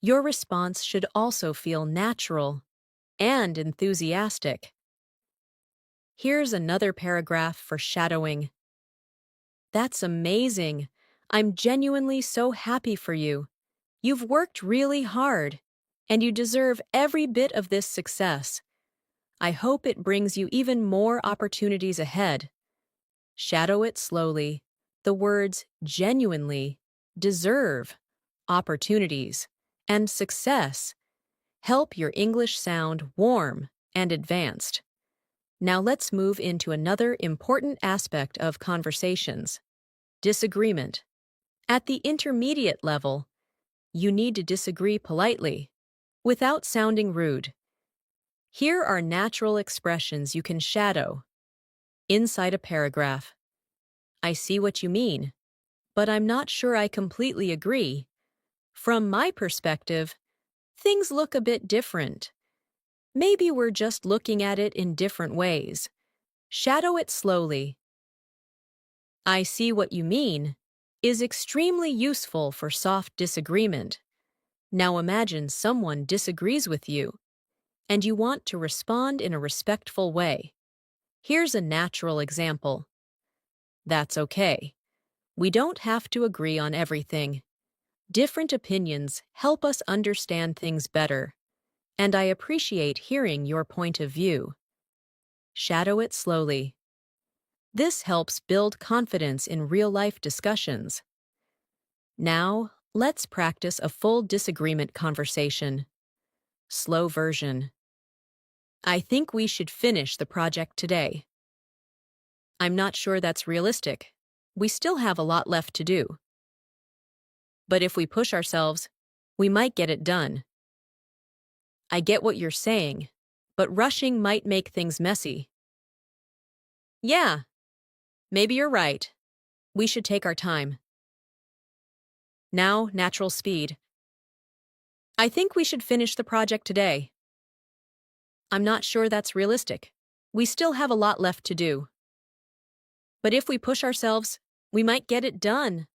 Your response should also feel natural and enthusiastic. Here's another paragraph for shadowing. That's amazing. I'm genuinely so happy for you. You've worked really hard, and you deserve every bit of this success. I hope it brings you even more opportunities ahead. Shadow it slowly. The words genuinely, deserve, opportunities, and success help your English sound warm and advanced. Now let's move into another important aspect of conversations: disagreement. At the intermediate level, you need to disagree politely, without sounding rude. Here are natural expressions you can shadow. Inside a paragraph. I see what you mean, but I'm not sure I completely agree. From my perspective, things look a bit different. Maybe we're just looking at it in different ways. Shadow it slowly. I see what you mean is extremely useful for soft disagreement. Now imagine someone disagrees with you, and you want to respond in a respectful way. Here's a natural example. That's okay. We don't have to agree on everything. Different opinions help us understand things better, and I appreciate hearing your point of view. Shadow it slowly. This helps build confidence in real-life discussions. Now, let's practice a full disagreement conversation. Slow version. I think we should finish the project today. I'm not sure that's realistic. We still have a lot left to do. But if we push ourselves, we might get it done. I get what you're saying, but rushing might make things messy. Yeah, maybe you're right. We should take our time. Now, natural speed. I think we should finish the project today. I'm not sure that's realistic. We still have a lot left to do. But if we push ourselves, we might get it done.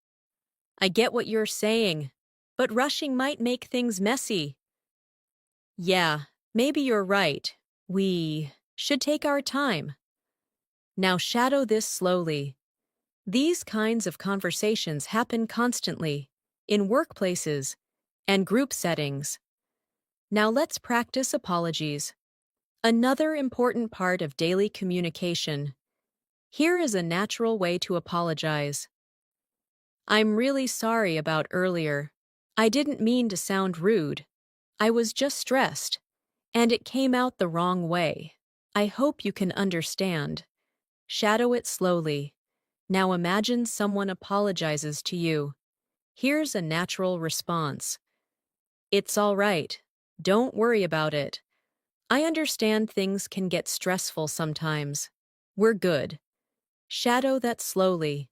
I get what you're saying, but rushing might make things messy. Yeah, maybe you're right. We should take our time. Now shadow this slowly. These kinds of conversations happen constantly, in workplaces and group settings. Now let's practice apologies. Another important part of daily communication. Here is a natural way to apologize. I'm really sorry about earlier. I didn't mean to sound rude. I was just stressed, and it came out the wrong way. I hope you can understand. Shadow it slowly. Now imagine someone apologizes to you. Here's a natural response. It's all right. Don't worry about it. I understand things can get stressful sometimes. We're good. Shadow that slowly.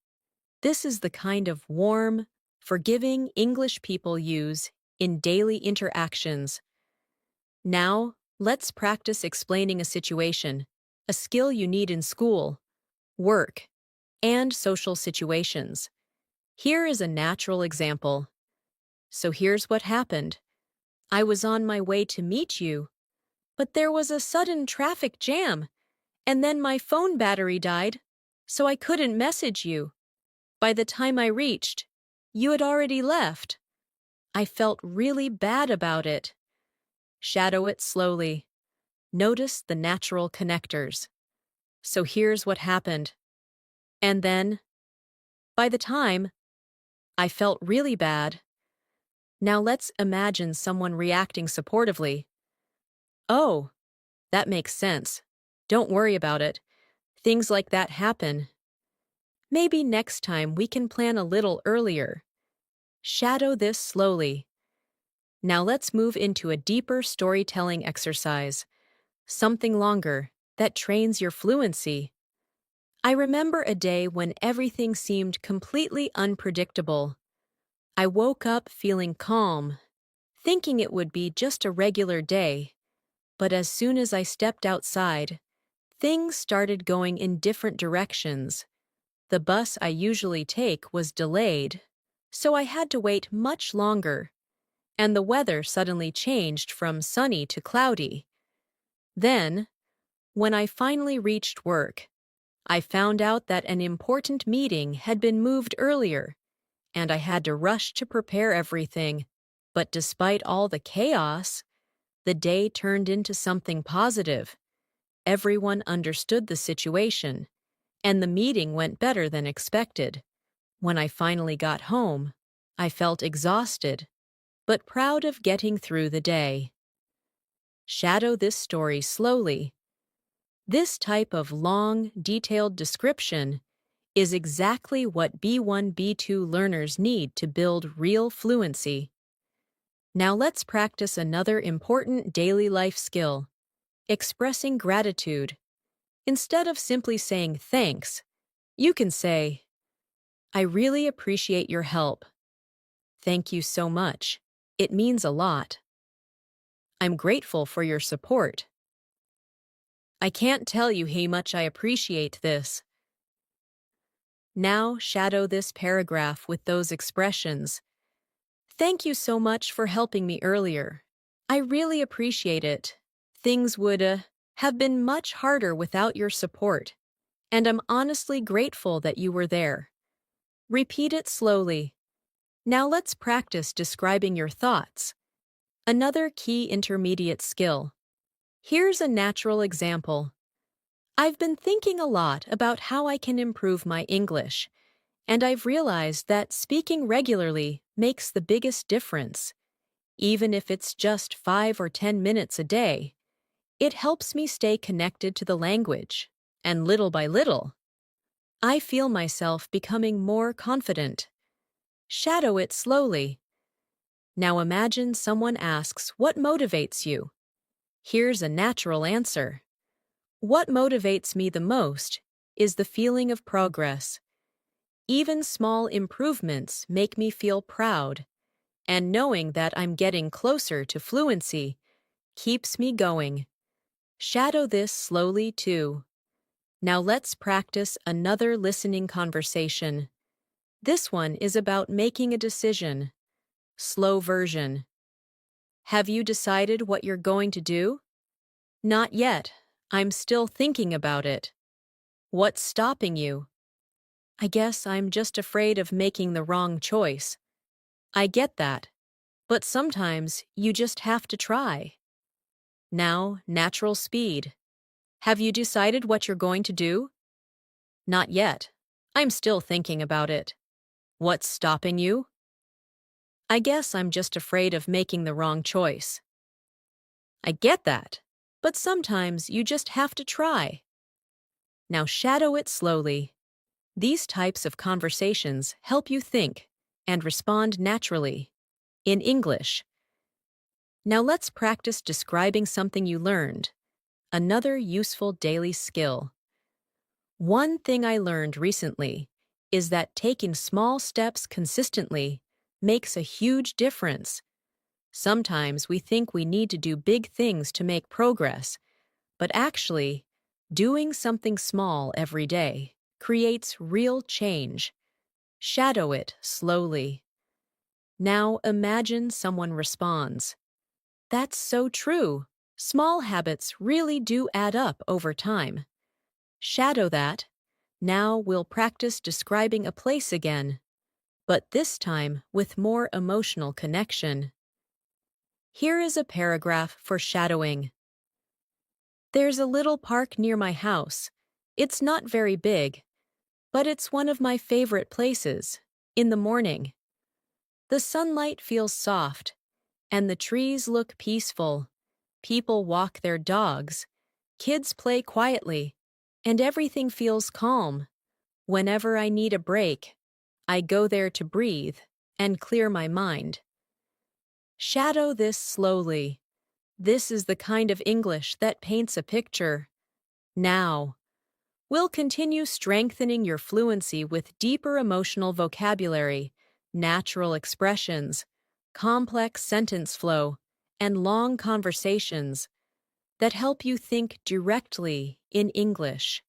This is the kind of warm, forgiving English people use in daily interactions. Now, let's practice explaining a situation, a skill you need in school, work, and social situations. Here is a natural example. So here's what happened. I was on my way to meet you, but there was a sudden traffic jam, and then my phone battery died, so I couldn't message you. By the time I reached, you had already left. I felt really bad about it. Shadow it slowly. Notice the natural connectors. So here's what happened. And then, by the time, I felt really bad. Now let's imagine someone reacting supportively. Oh, that makes sense. Don't worry about it. Things like that happen. Maybe next time we can plan a little earlier. Shadow this slowly. Now let's move into a deeper storytelling exercise. Something longer that trains your fluency. I remember a day when everything seemed completely unpredictable. I woke up feeling calm, thinking it would be just a regular day. But as soon as I stepped outside, things started going in different directions. The bus I usually take was delayed, so I had to wait much longer, and the weather suddenly changed from sunny to cloudy. Then, when I finally reached work, I found out that an important meeting had been moved earlier, and I had to rush to prepare everything. But despite all the chaos, the day turned into something positive. Everyone understood the situation, and the meeting went better than expected. When I finally got home, I felt exhausted, but proud of getting through the day. Shadow this story slowly. This type of long, detailed description is exactly what B1, B2 learners need to build real fluency. Now let's practice another important daily life skill, expressing gratitude. Instead of simply saying thanks, you can say, I really appreciate your help. Thank you so much. It means a lot. I'm grateful for your support. I can't tell you how much I appreciate this. Now shadow this paragraph with those expressions. Thank you so much for helping me earlier. I really appreciate it. Things would have been much harder without your support, and I'm honestly grateful that you were there. Repeat it slowly. Now let's practice describing your thoughts. Another key intermediate skill. Here's a natural example. I've been thinking a lot about how I can improve my English, and I've realized that speaking regularly makes the biggest difference. Even if it's just 5 or 10 minutes a day, it helps me stay connected to the language, and little by little, I feel myself becoming more confident. Shadow it slowly. Now imagine someone asks, "What motivates you?" Here's a natural answer. What motivates me the most is the feeling of progress. Even small improvements make me feel proud, and knowing that I'm getting closer to fluency keeps me going. Shadow this slowly too. Now let's practice another listening conversation. This one is about making a decision. Slow version. Have you decided what you're going to do? Not yet. I'm still thinking about it. What's stopping you? I guess I'm just afraid of making the wrong choice. I get that. But sometimes you just have to try. Now, natural speed. Have you decided what you're going to do? Not yet. I'm still thinking about it. What's stopping you? I guess I'm just afraid of making the wrong choice. I get that. But sometimes you just have to try. Now shadow it slowly. These types of conversations help you think and respond naturally. In English. Now let's practice describing something you learned. Another useful daily skill. One thing I learned recently is that taking small steps consistently makes a huge difference. Sometimes we think we need to do big things to make progress, but actually, doing something small every day creates real change. Shadow it slowly. Now imagine someone responds. That's so true. Small habits really do add up over time. Shadow that. Now we'll practice describing a place again, but this time with more emotional connection. Here is a paragraph for shadowing. There's a little park near my house. It's not very big, but it's one of my favorite places. In the morning, the sunlight feels soft, and the trees look peaceful. People walk their dogs, kids play quietly, and everything feels calm. Whenever I need a break, I go there to breathe and clear my mind. Shadow this slowly. This is the kind of English that paints a picture. Now, we'll continue strengthening your fluency with deeper emotional vocabulary, natural expressions, complex sentence flow, and long conversations that help you think directly in English.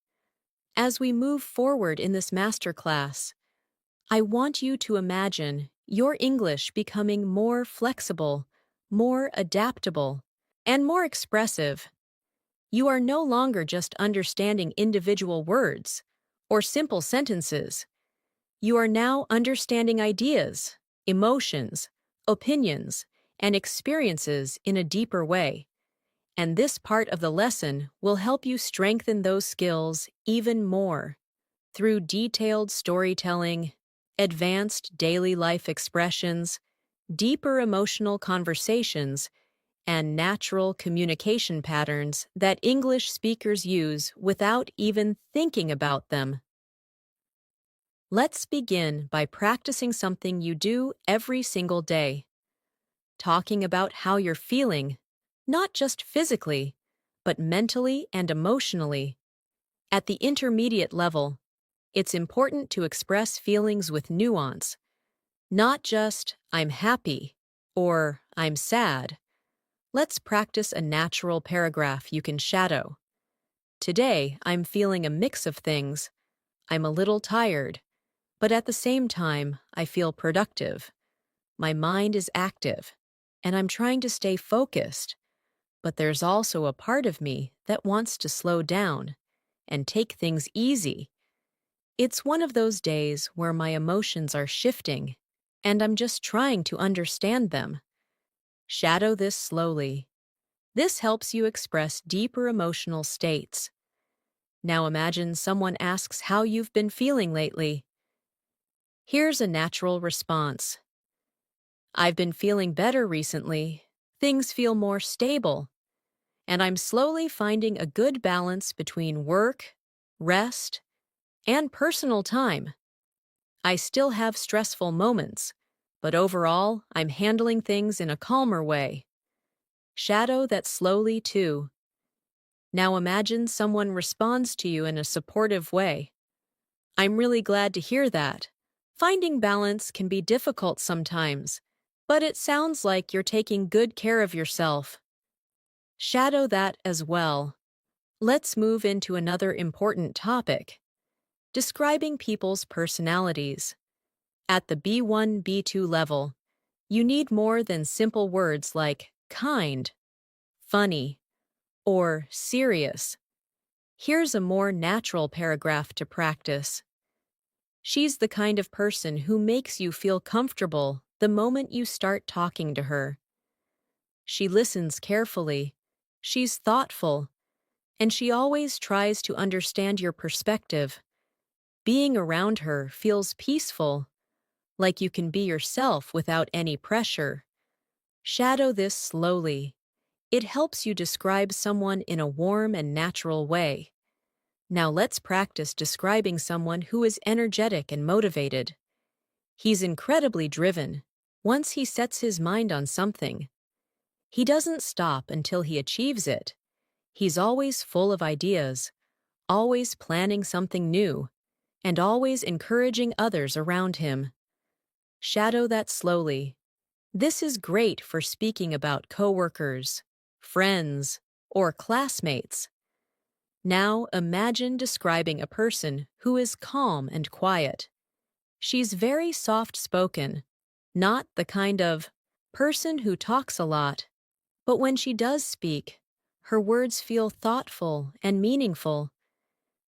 As we move forward in this masterclass, I want you to imagine your English becoming more flexible, more adaptable, and more expressive. You are no longer just understanding individual words or simple sentences. You are now understanding ideas, emotions, opinions, and experiences in a deeper way. And this part of the lesson will help you strengthen those skills even more through detailed storytelling, advanced daily life expressions, deeper emotional conversations, and natural communication patterns that English speakers use without even thinking about them. Let's begin by practicing something you do every single day. Talking about how you're feeling, not just physically, but mentally and emotionally. At the intermediate level, it's important to express feelings with nuance, not just "I'm happy" or "I'm sad." Let's practice a natural paragraph you can shadow. Today, I'm feeling a mix of things. I'm a little tired, but at the same time, I feel productive. My mind is active, and I'm trying to stay focused. But there's also a part of me that wants to slow down and take things easy. It's one of those days where my emotions are shifting, and I'm just trying to understand them. Shadow this slowly. This helps you express deeper emotional states. Now imagine someone asks how you've been feeling lately. Here's a natural response. I've been feeling better recently. Things feel more stable, and I'm slowly finding a good balance between work, rest, and personal time. I still have stressful moments, but overall, I'm handling things in a calmer way. Shadow that slowly, too. Now imagine someone responds to you in a supportive way. I'm really glad to hear that. Finding balance can be difficult sometimes, but it sounds like you're taking good care of yourself. Shadow that as well. Let's move into another important topic: describing people's personalities. At the B1, B2 level, you need more than simple words like kind, funny, or serious. Here's a more natural paragraph to practice. She's the kind of person who makes you feel comfortable the moment you start talking to her. She listens carefully, she's thoughtful, and she always tries to understand your perspective. Being around her feels peaceful, like you can be yourself without any pressure. Shadow this slowly. It helps you describe someone in a warm and natural way. Now let's practice describing someone who is energetic and motivated. He's incredibly driven. Once he sets his mind on something, he doesn't stop until he achieves it. He's always full of ideas, always planning something new, and always encouraging others around him. Shadow that slowly. This is great for speaking about coworkers, friends, or classmates. Now imagine describing a person who is calm and quiet. She's very soft-spoken, not the kind of person who talks a lot, but when she does speak, her words feel thoughtful and meaningful.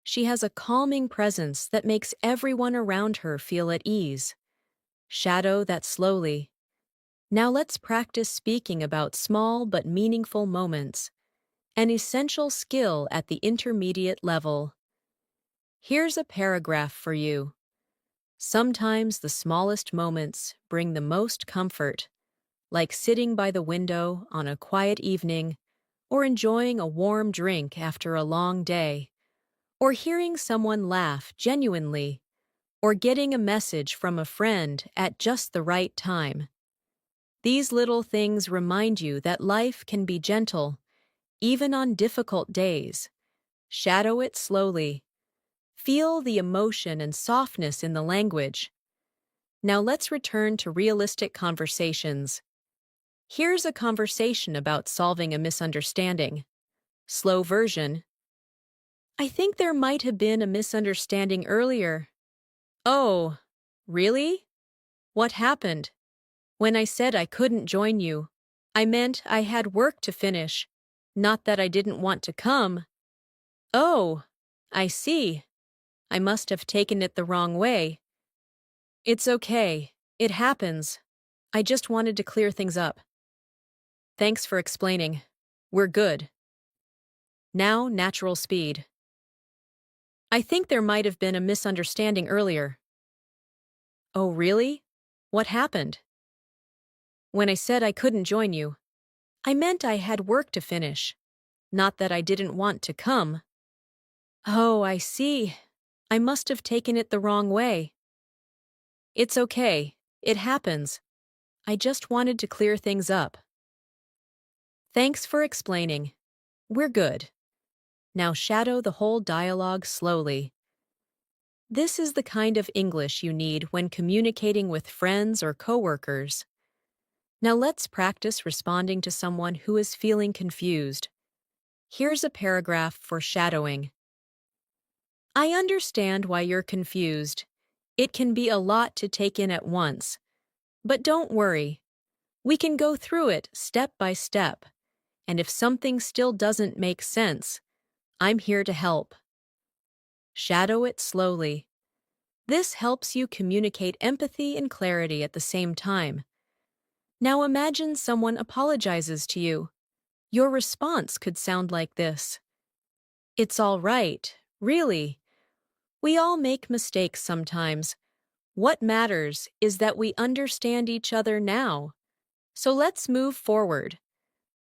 She has a calming presence that makes everyone around her feel at ease. Shadow that slowly. Now let's practice speaking about small but meaningful moments, an essential skill at the intermediate level. Here's a paragraph for you. Sometimes the smallest moments bring the most comfort, like sitting by the window on a quiet evening, or enjoying a warm drink after a long day, or hearing someone laugh genuinely, or getting a message from a friend at just the right time. These little things remind you that life can be gentle, even on difficult days. Shadow it slowly. Feel the emotion and softness in the language. Now let's return to realistic conversations. Here's a conversation about solving a misunderstanding. Slow version. I think there might have been a misunderstanding earlier. Oh, really? What happened? When I said I couldn't join you, I meant I had work to finish, not that I didn't want to come. Oh, I see. I must have taken it the wrong way. It's okay. It happens. I just wanted to clear things up. Thanks for explaining. We're good. Now, natural speed. I think there might have been a misunderstanding earlier. Oh, really? What happened? When I said I couldn't join you, I meant I had work to finish, not that I didn't want to come. Oh, I see. I must have taken it the wrong way. It's okay. It happens. I just wanted to clear things up. Thanks for explaining. We're good. Now shadow the whole dialogue slowly. This is the kind of English you need when communicating with friends or coworkers. Now let's practice responding to someone who is feeling confused. Here's a paragraph for shadowing. I understand why you're confused. It can be a lot to take in at once. But don't worry. We can go through it step by step. And if something still doesn't make sense, I'm here to help. Shadow it slowly. This helps you communicate empathy and clarity at the same time. Now imagine someone apologizes to you. Your response could sound like this. It's all right. Really, we all make mistakes sometimes. What matters is that we understand each other now. So let's move forward.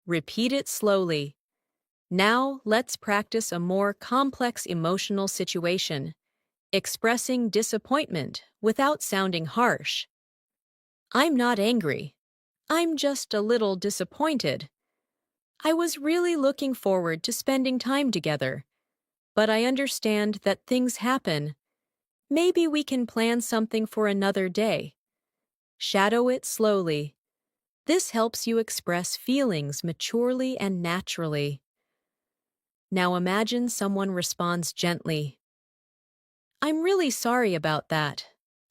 Repeat it slowly. Now let's practice a more complex emotional situation, expressing disappointment without sounding harsh. I'm not angry. I'm just a little disappointed. I was really looking forward to spending time together, but I understand that things happen. Maybe we can plan something for another day. Shadow it slowly. This helps you express feelings maturely and naturally. Now imagine someone responds gently. I'm really sorry about that.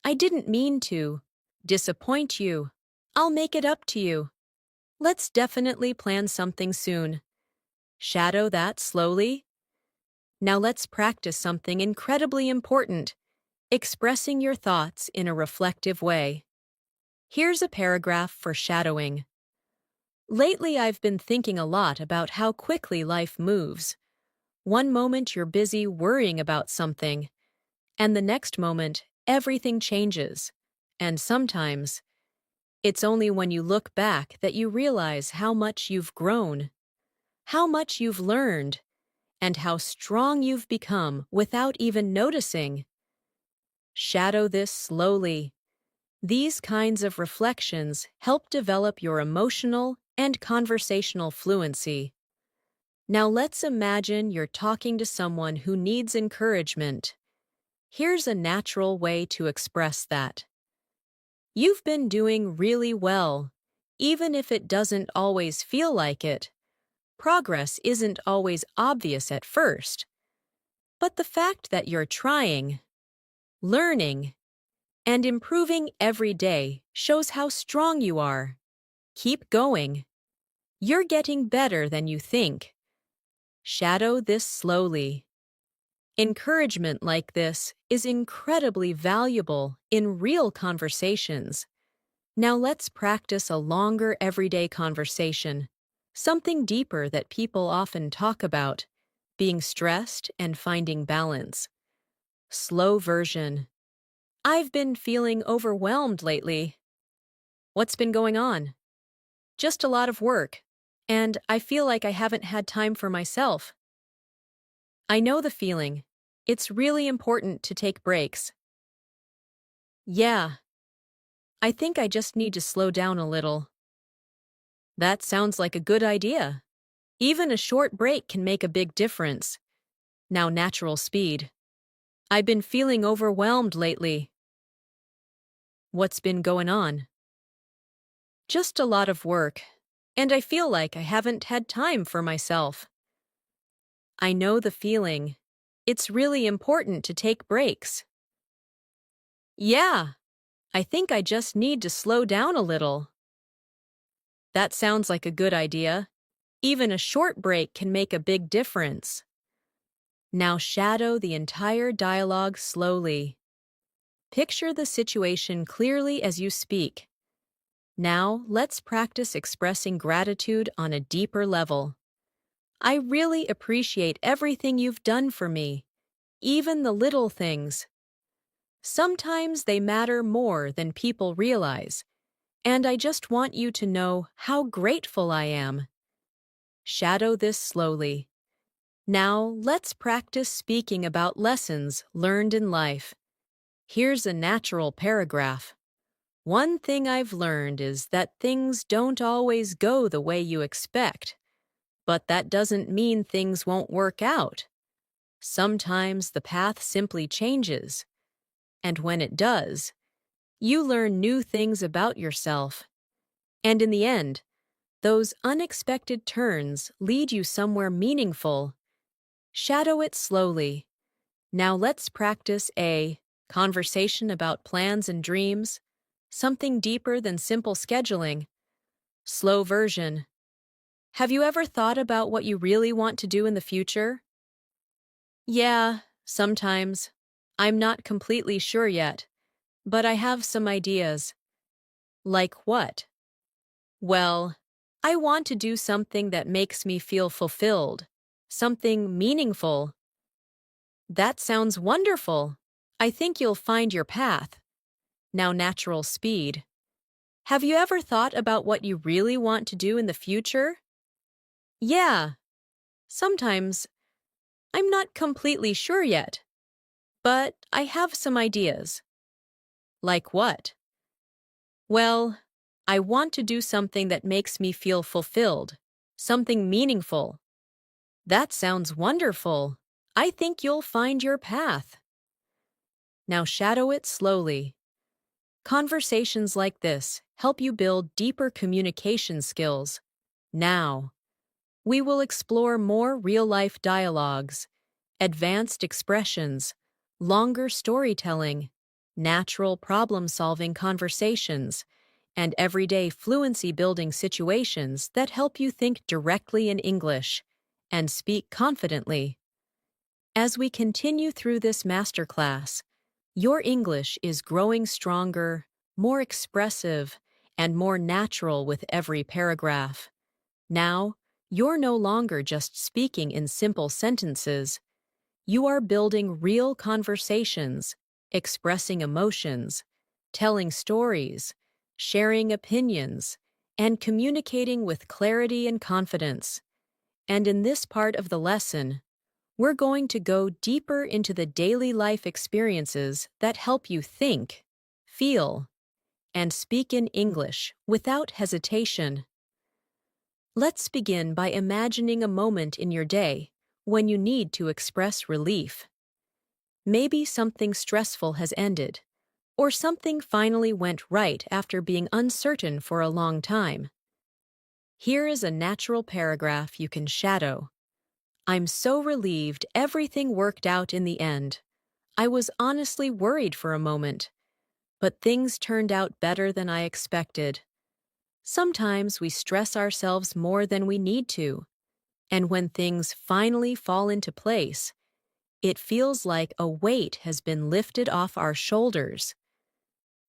I didn't mean to disappoint you. I'll make it up to you. Let's definitely plan something soon. Shadow that slowly. Now let's practice something incredibly important, expressing your thoughts in a reflective way. Here's a paragraph for shadowing. Lately, I've been thinking a lot about how quickly life moves. One moment you're busy worrying about something, and the next moment, everything changes. And sometimes, it's only when you look back that you realize how much you've grown, how much you've learned, and how strong you've become without even noticing. Shadow this slowly. These kinds of reflections help develop your emotional and conversational fluency. Now let's imagine you're talking to someone who needs encouragement. Here's a natural way to express that. You've been doing really well, even if it doesn't always feel like it. Progress isn't always obvious at first, but the fact that you're trying, learning, and improving every day shows how strong you are. Keep going. You're getting better than you think. Shadow this slowly. Encouragement like this is incredibly valuable in real conversations. Now let's practice a longer everyday conversation, something deeper that people often talk about, being stressed and finding balance. Slow version. I've been feeling overwhelmed lately. What's been going on? Just a lot of work, and I feel like I haven't had time for myself. I know the feeling. It's really important to take breaks. Yeah, I think I just need to slow down a little. That sounds like a good idea. Even a short break can make a big difference. Now natural speed. I've been feeling overwhelmed lately. What's been going on? Just a lot of work, and I feel like I haven't had time for myself. I know the feeling. It's really important to take breaks. Yeah, I think I just need to slow down a little. That sounds like a good idea. Even a short break can make a big difference. Now shadow the entire dialogue slowly. Picture the situation clearly as you speak. Now let's practice expressing gratitude on a deeper level. I really appreciate everything you've done for me, even the little things. Sometimes they matter more than people realize, and I just want you to know how grateful I am. Shadow this slowly. Now let's practice speaking about lessons learned in life. Here's a natural paragraph. One thing I've learned is that things don't always go the way you expect, but that doesn't mean things won't work out. Sometimes the path simply changes, and when it does, you learn new things about yourself. And in the end, those unexpected turns lead you somewhere meaningful. Shadow it slowly. Now let's practice a conversation about plans and dreams, something deeper than simple scheduling. Slow version. Have you ever thought about what you really want to do in the future? Yeah, sometimes. I'm not completely sure yet, but I have some ideas. Like what? Well, I want to do something that makes me feel fulfilled, something meaningful. That sounds wonderful. I think you'll find your path. Now, natural speed. Have you ever thought about what you really want to do in the future? Yeah, sometimes. I'm not completely sure yet, but I have some ideas. Like what? Well, I want to do something that makes me feel fulfilled, something meaningful. That sounds wonderful. I think you'll find your path. Now shadow it slowly. Conversations like this help you build deeper communication skills. Now, we will explore more real-life dialogues, advanced expressions, longer storytelling, natural problem-solving conversations, and everyday fluency-building situations that help you think directly in English and speak confidently. As we continue through this masterclass, your English is growing stronger, more expressive, and more natural with every paragraph. Now, you're no longer just speaking in simple sentences. You are building real conversations, expressing emotions, telling stories, sharing opinions, and communicating with clarity and confidence. And in this part of the lesson, we're going to go deeper into the daily life experiences that help you think, feel, and speak in English without hesitation. Let's begin by imagining a moment in your day when you need to express relief. Maybe something stressful has ended, or something finally went right after being uncertain for a long time. Here is a natural paragraph you can shadow. I'm so relieved everything worked out in the end. I was honestly worried for a moment, but things turned out better than I expected. Sometimes we stress ourselves more than we need to, and when things finally fall into place, it feels like a weight has been lifted off our shoulders.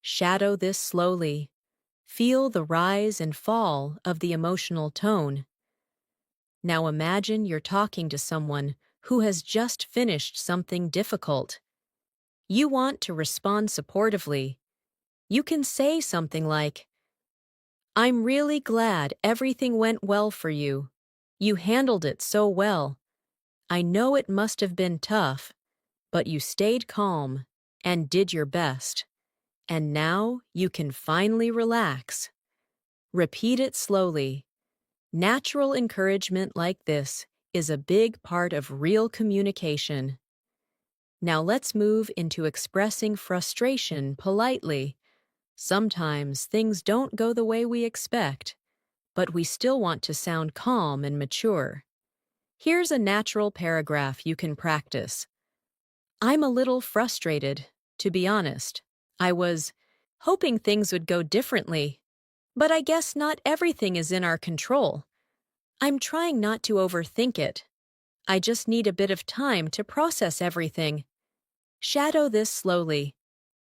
Shadow this slowly. Feel the rise and fall of the emotional tone. Now imagine you're talking to someone who has just finished something difficult. You want to respond supportively. You can say something like, "I'm really glad everything went well for you. You handled it so well. I know it must have been tough, but you stayed calm and did your best. And now you can finally relax." Repeat it slowly. Natural encouragement like this is a big part of real communication. Now let's move into expressing frustration politely. Sometimes things don't go the way we expect, but we still want to sound calm and mature. Here's a natural paragraph you can practice. I'm a little frustrated, to be honest. I was hoping things would go differently, but I guess not everything is in our control. I'm trying not to overthink it. I just need a bit of time to process everything. Shadow this slowly.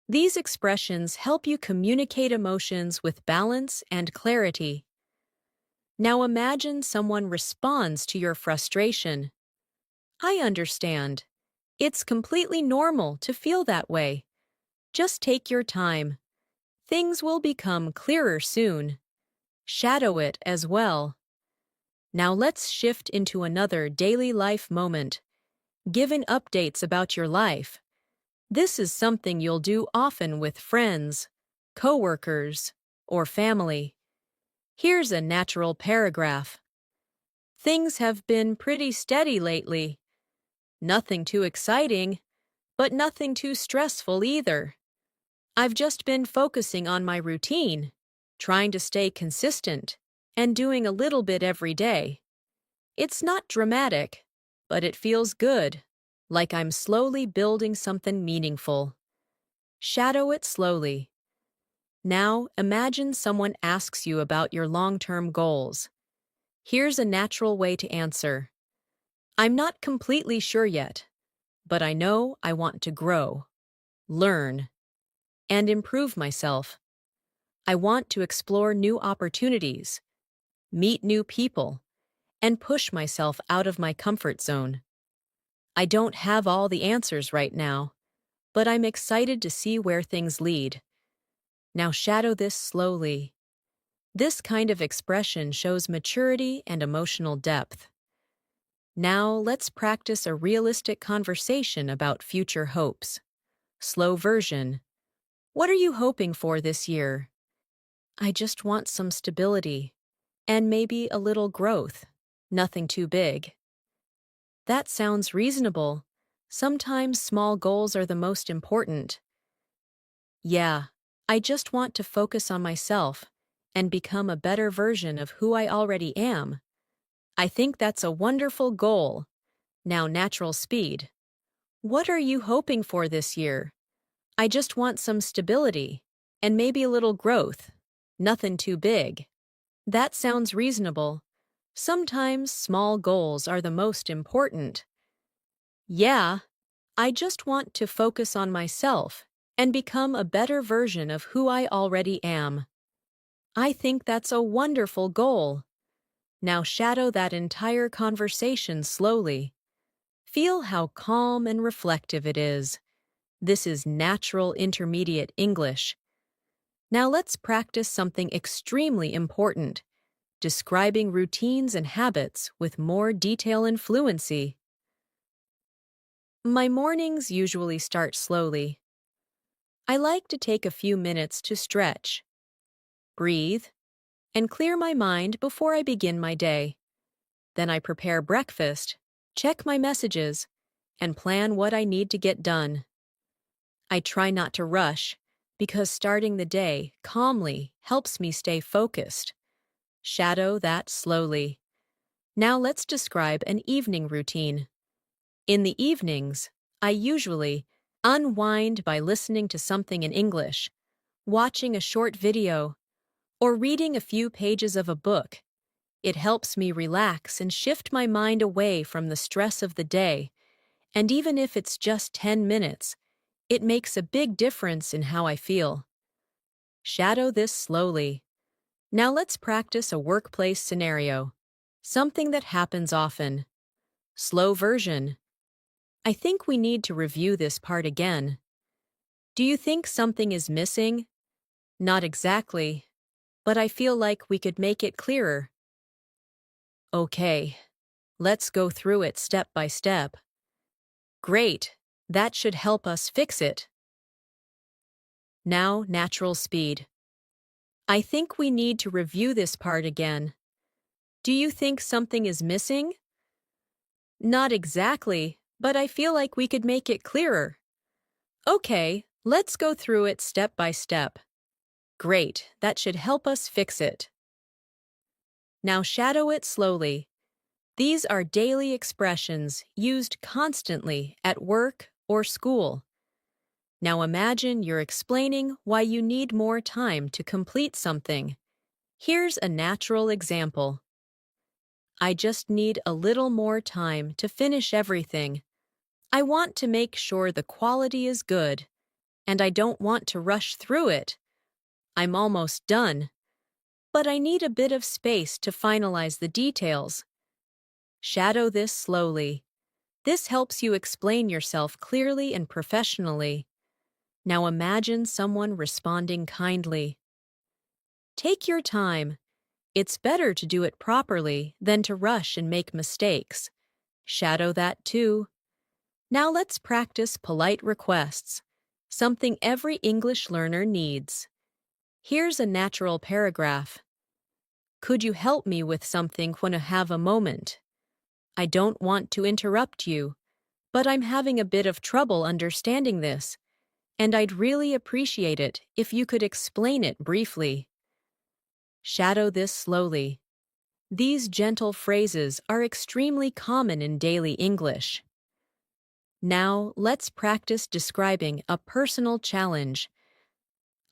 These expressions help you communicate emotions with balance and clarity. Now imagine someone responds to your frustration. I understand. It's completely normal to feel that way. Just take your time. Things will become clearer soon. Shadow it as well. Now let's shift into another daily life moment. Giving updates about your life. This is something you'll do often with friends, coworkers, or family. Here's a natural paragraph. Things have been pretty steady lately. Nothing too exciting, but nothing too stressful either. I've just been focusing on my routine, trying to stay consistent, and doing a little bit every day. It's not dramatic, but it feels good, like I'm slowly building something meaningful. Shadow it slowly. Now imagine someone asks you about your long-term goals. Here's a natural way to answer. I'm not completely sure yet, but I know I want to grow, learn, and improve myself. I want to explore new opportunities, meet new people, and push myself out of my comfort zone. I don't have all the answers right now, but I'm excited to see where things lead. Now shadow this slowly. This kind of expression shows maturity and emotional depth. Now let's practice a realistic conversation about future hopes. Slow version. What are you hoping for this year? I just want some stability. And maybe a little growth. Nothing too big. That sounds reasonable. Sometimes small goals are the most important. Yeah, I just want to focus on myself and become a better version of who I already am. I think that's a wonderful goal. Now, natural speed. What are you hoping for this year? I just want some stability and maybe a little growth. Nothing too big. That sounds reasonable. Sometimes small goals are the most important. Yeah, I just want to focus on myself and become a better version of who I already am. I think that's a wonderful goal. Now shadow that entire conversation slowly. Feel how calm and reflective it is. This is natural intermediate English. Now let's practice something extremely important, describing routines and habits with more detail and fluency. My mornings usually start slowly. I like to take a few minutes to stretch, breathe, and clear my mind before I begin my day. Then I prepare breakfast, check my messages, and plan what I need to get done. I try not to rush, because starting the day calmly helps me stay focused. Shadow that slowly. Now let's describe an evening routine. In the evenings, I usually unwind by listening to something in English, watching a short video, or reading a few pages of a book. It helps me relax and shift my mind away from the stress of the day, and even if it's just 10 minutes, it makes a big difference in how I feel. Shadow this slowly. Now let's practice a workplace scenario, something that happens often. Slow version. I think we need to review this part again. Do you think something is missing? Not exactly, but I feel like we could make it clearer. Okay, let's go through it step by step. Great, that should help us fix it. Now, natural speed. I think we need to review this part again. Do you think something is missing? Not exactly, but I feel like we could make it clearer. Okay, let's go through it step by step. Great, that should help us fix it. Now shadow it slowly. These are daily expressions used constantly at work or school. Now imagine you're explaining why you need more time to complete something. Here's a natural example. I just need a little more time to finish everything. I want to make sure the quality is good, and I don't want to rush through it. I'm almost done, but I need a bit of space to finalize the details. Shadow this slowly. This helps you explain yourself clearly and professionally. Now imagine someone responding kindly. Take your time. It's better to do it properly than to rush and make mistakes. Shadow that too. Now let's practice polite requests, something every English learner needs. Here's a natural paragraph. Could you help me with something when I have a moment? I don't want to interrupt you, but I'm having a bit of trouble understanding this, and I'd really appreciate it if you could explain it briefly. Shadow this slowly. These gentle phrases are extremely common in daily English. Now, let's practice describing a personal challenge.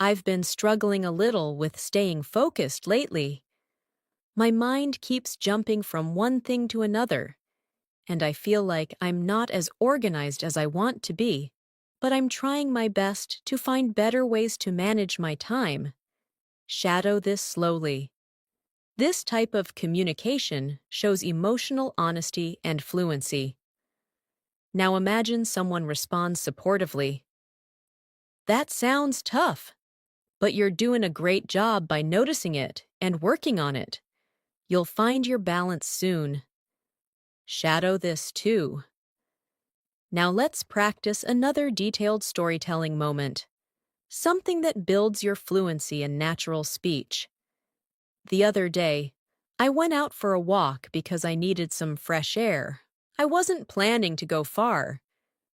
I've been struggling a little with staying focused lately. My mind keeps jumping from one thing to another, and I feel like I'm not as organized as I want to be, but I'm trying my best to find better ways to manage my time. Shadow this slowly. This type of communication shows emotional honesty and fluency. Now imagine someone responds supportively. That sounds tough, but you're doing a great job by noticing it and working on it. You'll find your balance soon. Shadow this too. Now let's practice another detailed storytelling moment, something that builds your fluency in natural speech. The other day, I went out for a walk because I needed some fresh air. I wasn't planning to go far,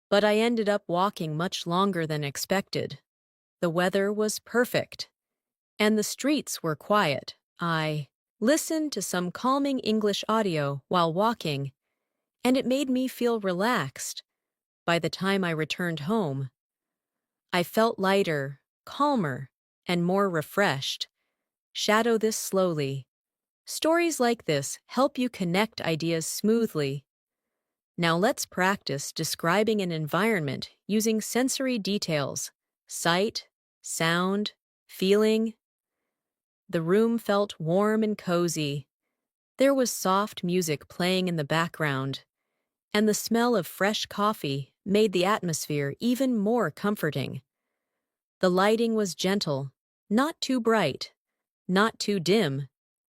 but I ended up walking much longer than expected. The weather was perfect, and the streets were quiet. I listened to some calming English audio while walking, and it made me feel relaxed. By the time I returned home, I felt lighter, calmer, and more refreshed. Shadow this slowly. Stories like this help you connect ideas smoothly. Now let's practice describing an environment using sensory details: sight, sound, feeling. The room felt warm and cozy. There was soft music playing in the background, and the smell of fresh coffee made the atmosphere even more comforting. The lighting was gentle, not too bright, not too dim,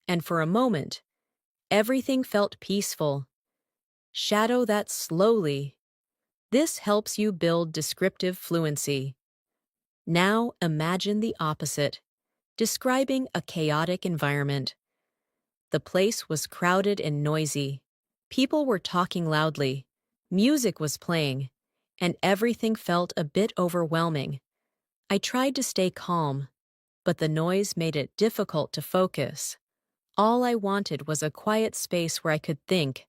and for a moment, everything felt peaceful. Shadow that slowly. This helps you build descriptive fluency. Now imagine the opposite, describing a chaotic environment. The place was crowded and noisy. People were talking loudly. Music was playing, and everything felt a bit overwhelming. I tried to stay calm, but the noise made it difficult to focus. All I wanted was a quiet space where I could think.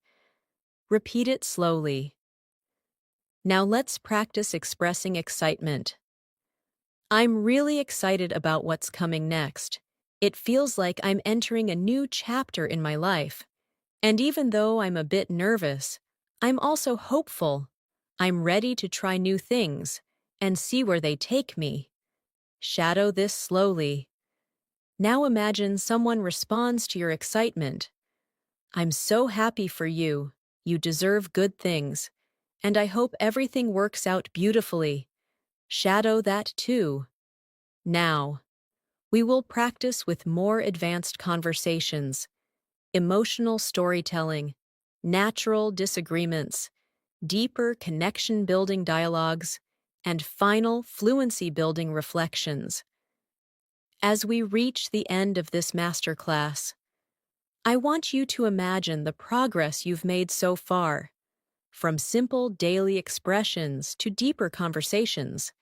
Repeat it slowly. Now let's practice expressing excitement. I'm really excited about what's coming next. It feels like I'm entering a new chapter in my life. And even though I'm a bit nervous, I'm also hopeful. I'm ready to try new things and see where they take me. Shadow this slowly. Now imagine someone responds to your excitement. I'm so happy for you. You deserve good things. And I hope everything works out beautifully. Shadow that too. Now, we will practice with more advanced conversations, emotional storytelling, natural disagreements, deeper connection-building dialogues, and final fluency-building reflections. As we reach the end of this masterclass, I want you to imagine the progress you've made so far, from simple daily expressions to deeper conversations,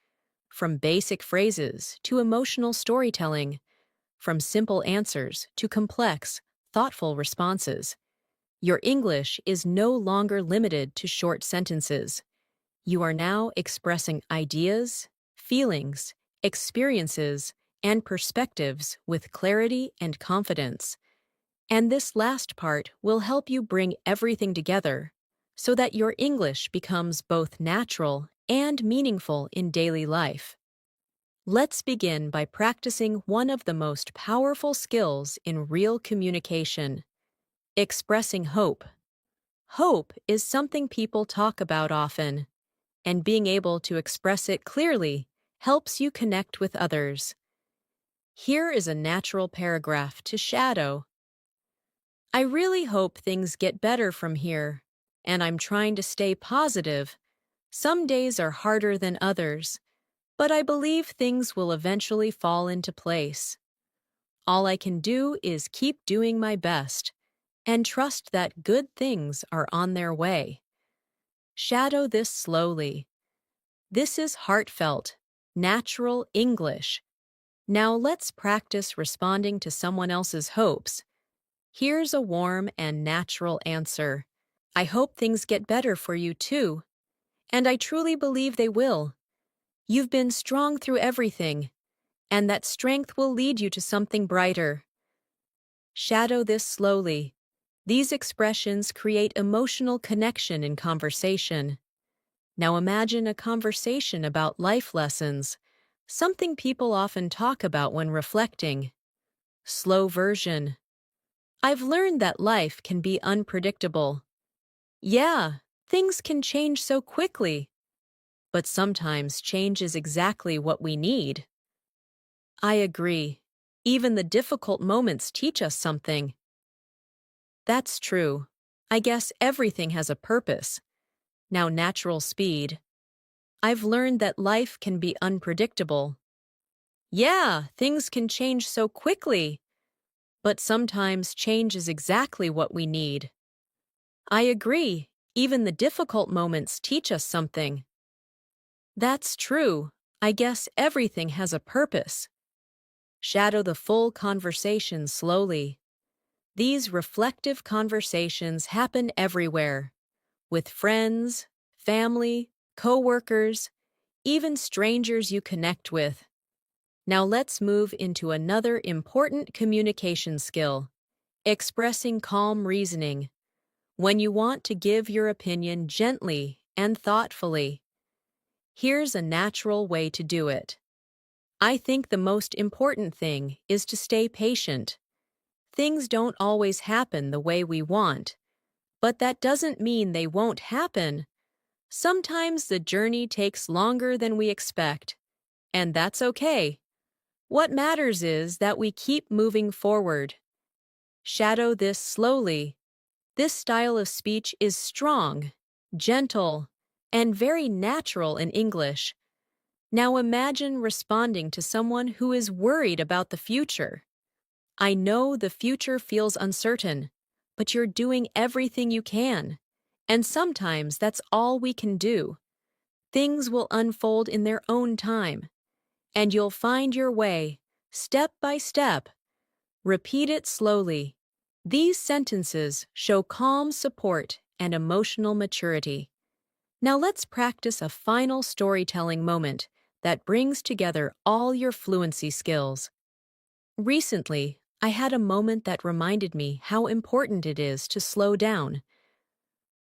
from basic phrases to emotional storytelling, from simple answers to complex, thoughtful responses. Your English is no longer limited to short sentences. You are now expressing ideas, feelings, experiences, and perspectives with clarity and confidence. And this last part will help you bring everything together so that your English becomes both natural and meaningful in daily life. Let's begin by practicing one of the most powerful skills in real communication: expressing hope. Hope is something people talk about often, and being able to express it clearly helps you connect with others. Here is a natural paragraph to shadow. I really hope things get better from here, and I'm trying to stay positive. Some days are harder than others, but I believe things will eventually fall into place. All I can do is keep doing my best and trust that good things are on their way. Shadow this slowly. This is heartfelt, natural English. Now let's practice responding to someone else's hopes. Here's a warm and natural answer. I hope things get better for you too, and I truly believe they will. You've been strong through everything, and that strength will lead you to something brighter. Shadow this slowly. These expressions create emotional connection in conversation. Now imagine a conversation about life lessons, something people often talk about when reflecting. Slow version. I've learned that life can be unpredictable. Yeah, Things can change so quickly, but sometimes change is exactly what we need. I agree. Even the difficult moments teach us something. That's true. I guess everything has a purpose. Now, natural speed. I've learned that life can be unpredictable. Yeah, things can change so quickly, but sometimes change is exactly what we need. I agree. Even the difficult moments teach us something. That's true. I guess everything has a purpose. Shadow the full conversation slowly. These reflective conversations happen everywhere, with friends, family, coworkers, even strangers you connect with. Now let's move into another important communication skill, expressing calm reasoning. When you want to give your opinion gently and thoughtfully, here's a natural way to do it. I think the most important thing is to stay patient. Things don't always happen the way we want, but that doesn't mean they won't happen. Sometimes the journey takes longer than we expect, and that's okay. What matters is that we keep moving forward. Shadow this slowly. This style of speech is strong, gentle, and very natural in English. Now imagine responding to someone who is worried about the future. I know the future feels uncertain, but you're doing everything you can. And sometimes that's all we can do. Things will unfold in their own time, and you'll find your way, step by step. Repeat it slowly. These sentences show calm support and emotional maturity. Now let's practice a final storytelling moment that brings together all your fluency skills. Recently, I had a moment that reminded me how important it is to slow down.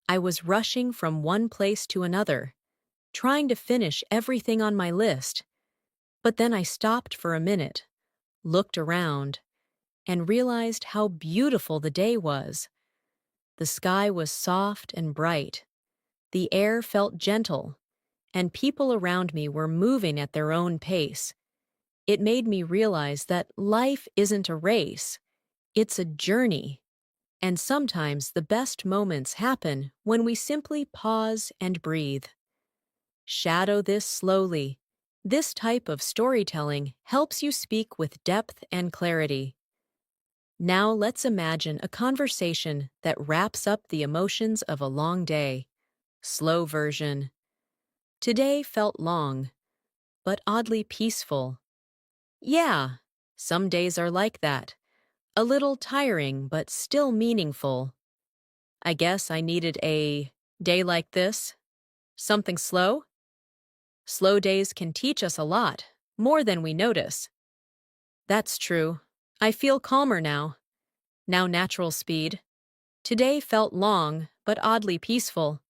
I was rushing from one place to another, trying to finish everything on my list. But then I stopped for a minute, looked around, and realized how beautiful the day was. The sky was soft and bright. The air felt gentle, and people around me were moving at their own pace. It made me realize that life isn't a race, it's a journey. And sometimes the best moments happen when we simply pause and breathe. Shadow this slowly. This type of storytelling helps you speak with depth and clarity. Now let's imagine a conversation that wraps up the emotions of a long day. Slow version. Today felt long, but oddly peaceful. Yeah, some days are like that. A little tiring, but still meaningful. I guess I needed a day like this. Something slow? Slow days can teach us a lot, more than we notice. That's true. I feel calmer now. Now natural speed. Today felt long, but oddly peaceful.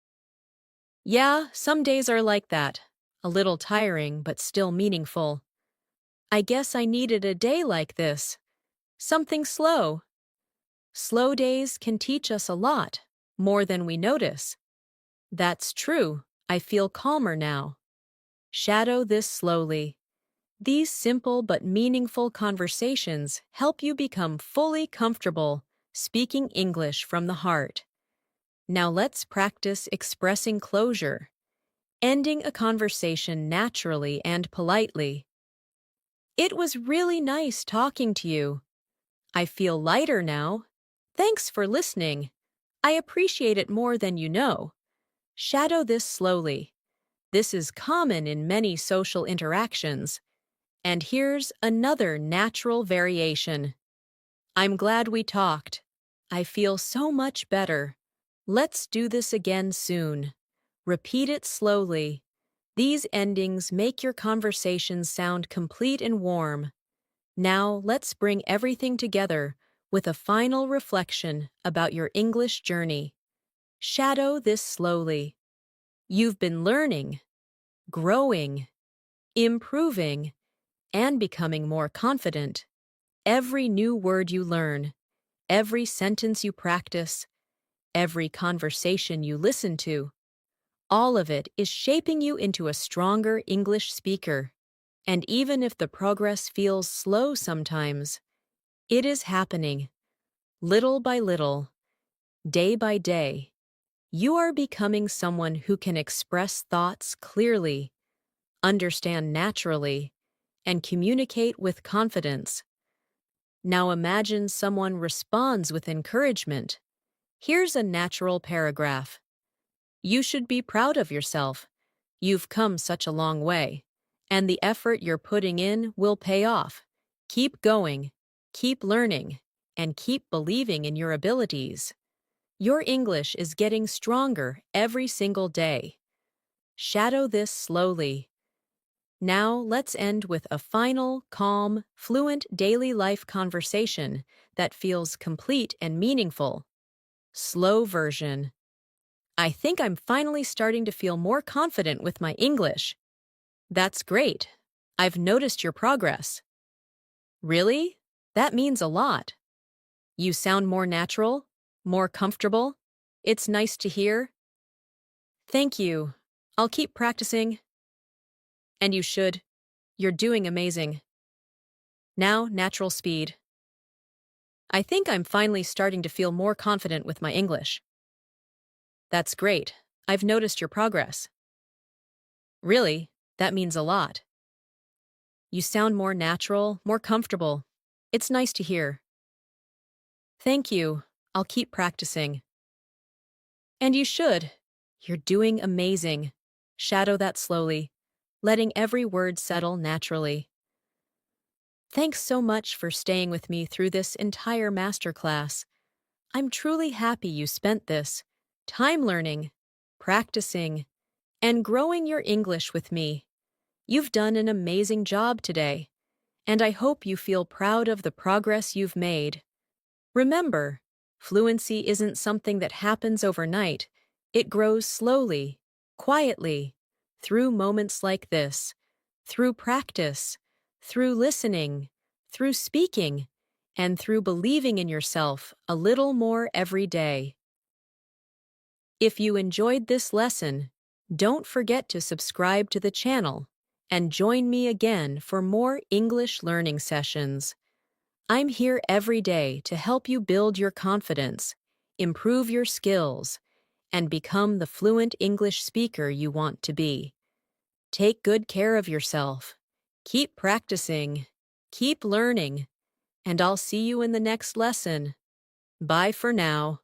Yeah, some days are like that. A little tiring, but still meaningful. I guess I needed a day like this. Something slow. Slow days can teach us a lot, more than we notice. That's true. I feel calmer now. Shadow this slowly. These simple but meaningful conversations help you become fully comfortable speaking English from the heart. Now let's practice expressing closure, ending a conversation naturally and politely. It was really nice talking to you. I feel lighter now. Thanks for listening. I appreciate it more than you know. Shadow this slowly. This is common in many social interactions. And here's another natural variation. I'm glad we talked. I feel so much better. Let's do this again soon. Repeat it slowly. These endings make your conversations sound complete and warm. Now let's bring everything together with a final reflection about your English journey. Shadow this slowly. You've been learning, growing, improving, and becoming more confident. Every new word you learn, every sentence you practice, every conversation you listen to, All of it is shaping you into a stronger English speaker. And even if the progress feels slow sometimes, it is happening. Little by little, day by day, you are becoming someone who can express thoughts clearly, understand naturally, and communicate with confidence. Now imagine someone responds with encouragement. Here's a natural paragraph. You should be proud of yourself. You've come such a long way, and the effort you're putting in will pay off. Keep going, keep learning, and keep believing in your abilities. Your English is getting stronger every single day. Shadow this slowly. Now let's end with a final, calm, fluent daily life conversation that feels complete and meaningful. Slow version. I think I'm finally starting to feel more confident with my English. That's great. I've noticed your progress. Really? That means a lot. You sound more natural, more comfortable. It's nice to hear. Thank you. I'll keep practicing. And you should. You're doing amazing. Now, natural speed. I think I'm finally starting to feel more confident with my English. That's great. I've noticed your progress. Really? That means a lot. You sound more natural, more comfortable. It's nice to hear. Thank you. I'll keep practicing. And you should. You're doing amazing. Shadow that slowly, letting every word settle naturally. Thanks so much for staying with me through this entire masterclass. I'm truly happy you spent this time learning, practicing, and growing your English with me. You've done an amazing job today, and I hope you feel proud of the progress you've made. Remember, fluency isn't something that happens overnight. It grows slowly, quietly, through moments like this, through practice, through listening, through speaking, and through believing in yourself a little more every day. If you enjoyed this lesson, don't forget to subscribe to the channel and join me again for more English learning sessions. I'm here every day to help you build your confidence, improve your skills, and become the fluent English speaker you want to be. Take good care of yourself. Keep practicing. Keep learning. And I'll see you in the next lesson. Bye for now.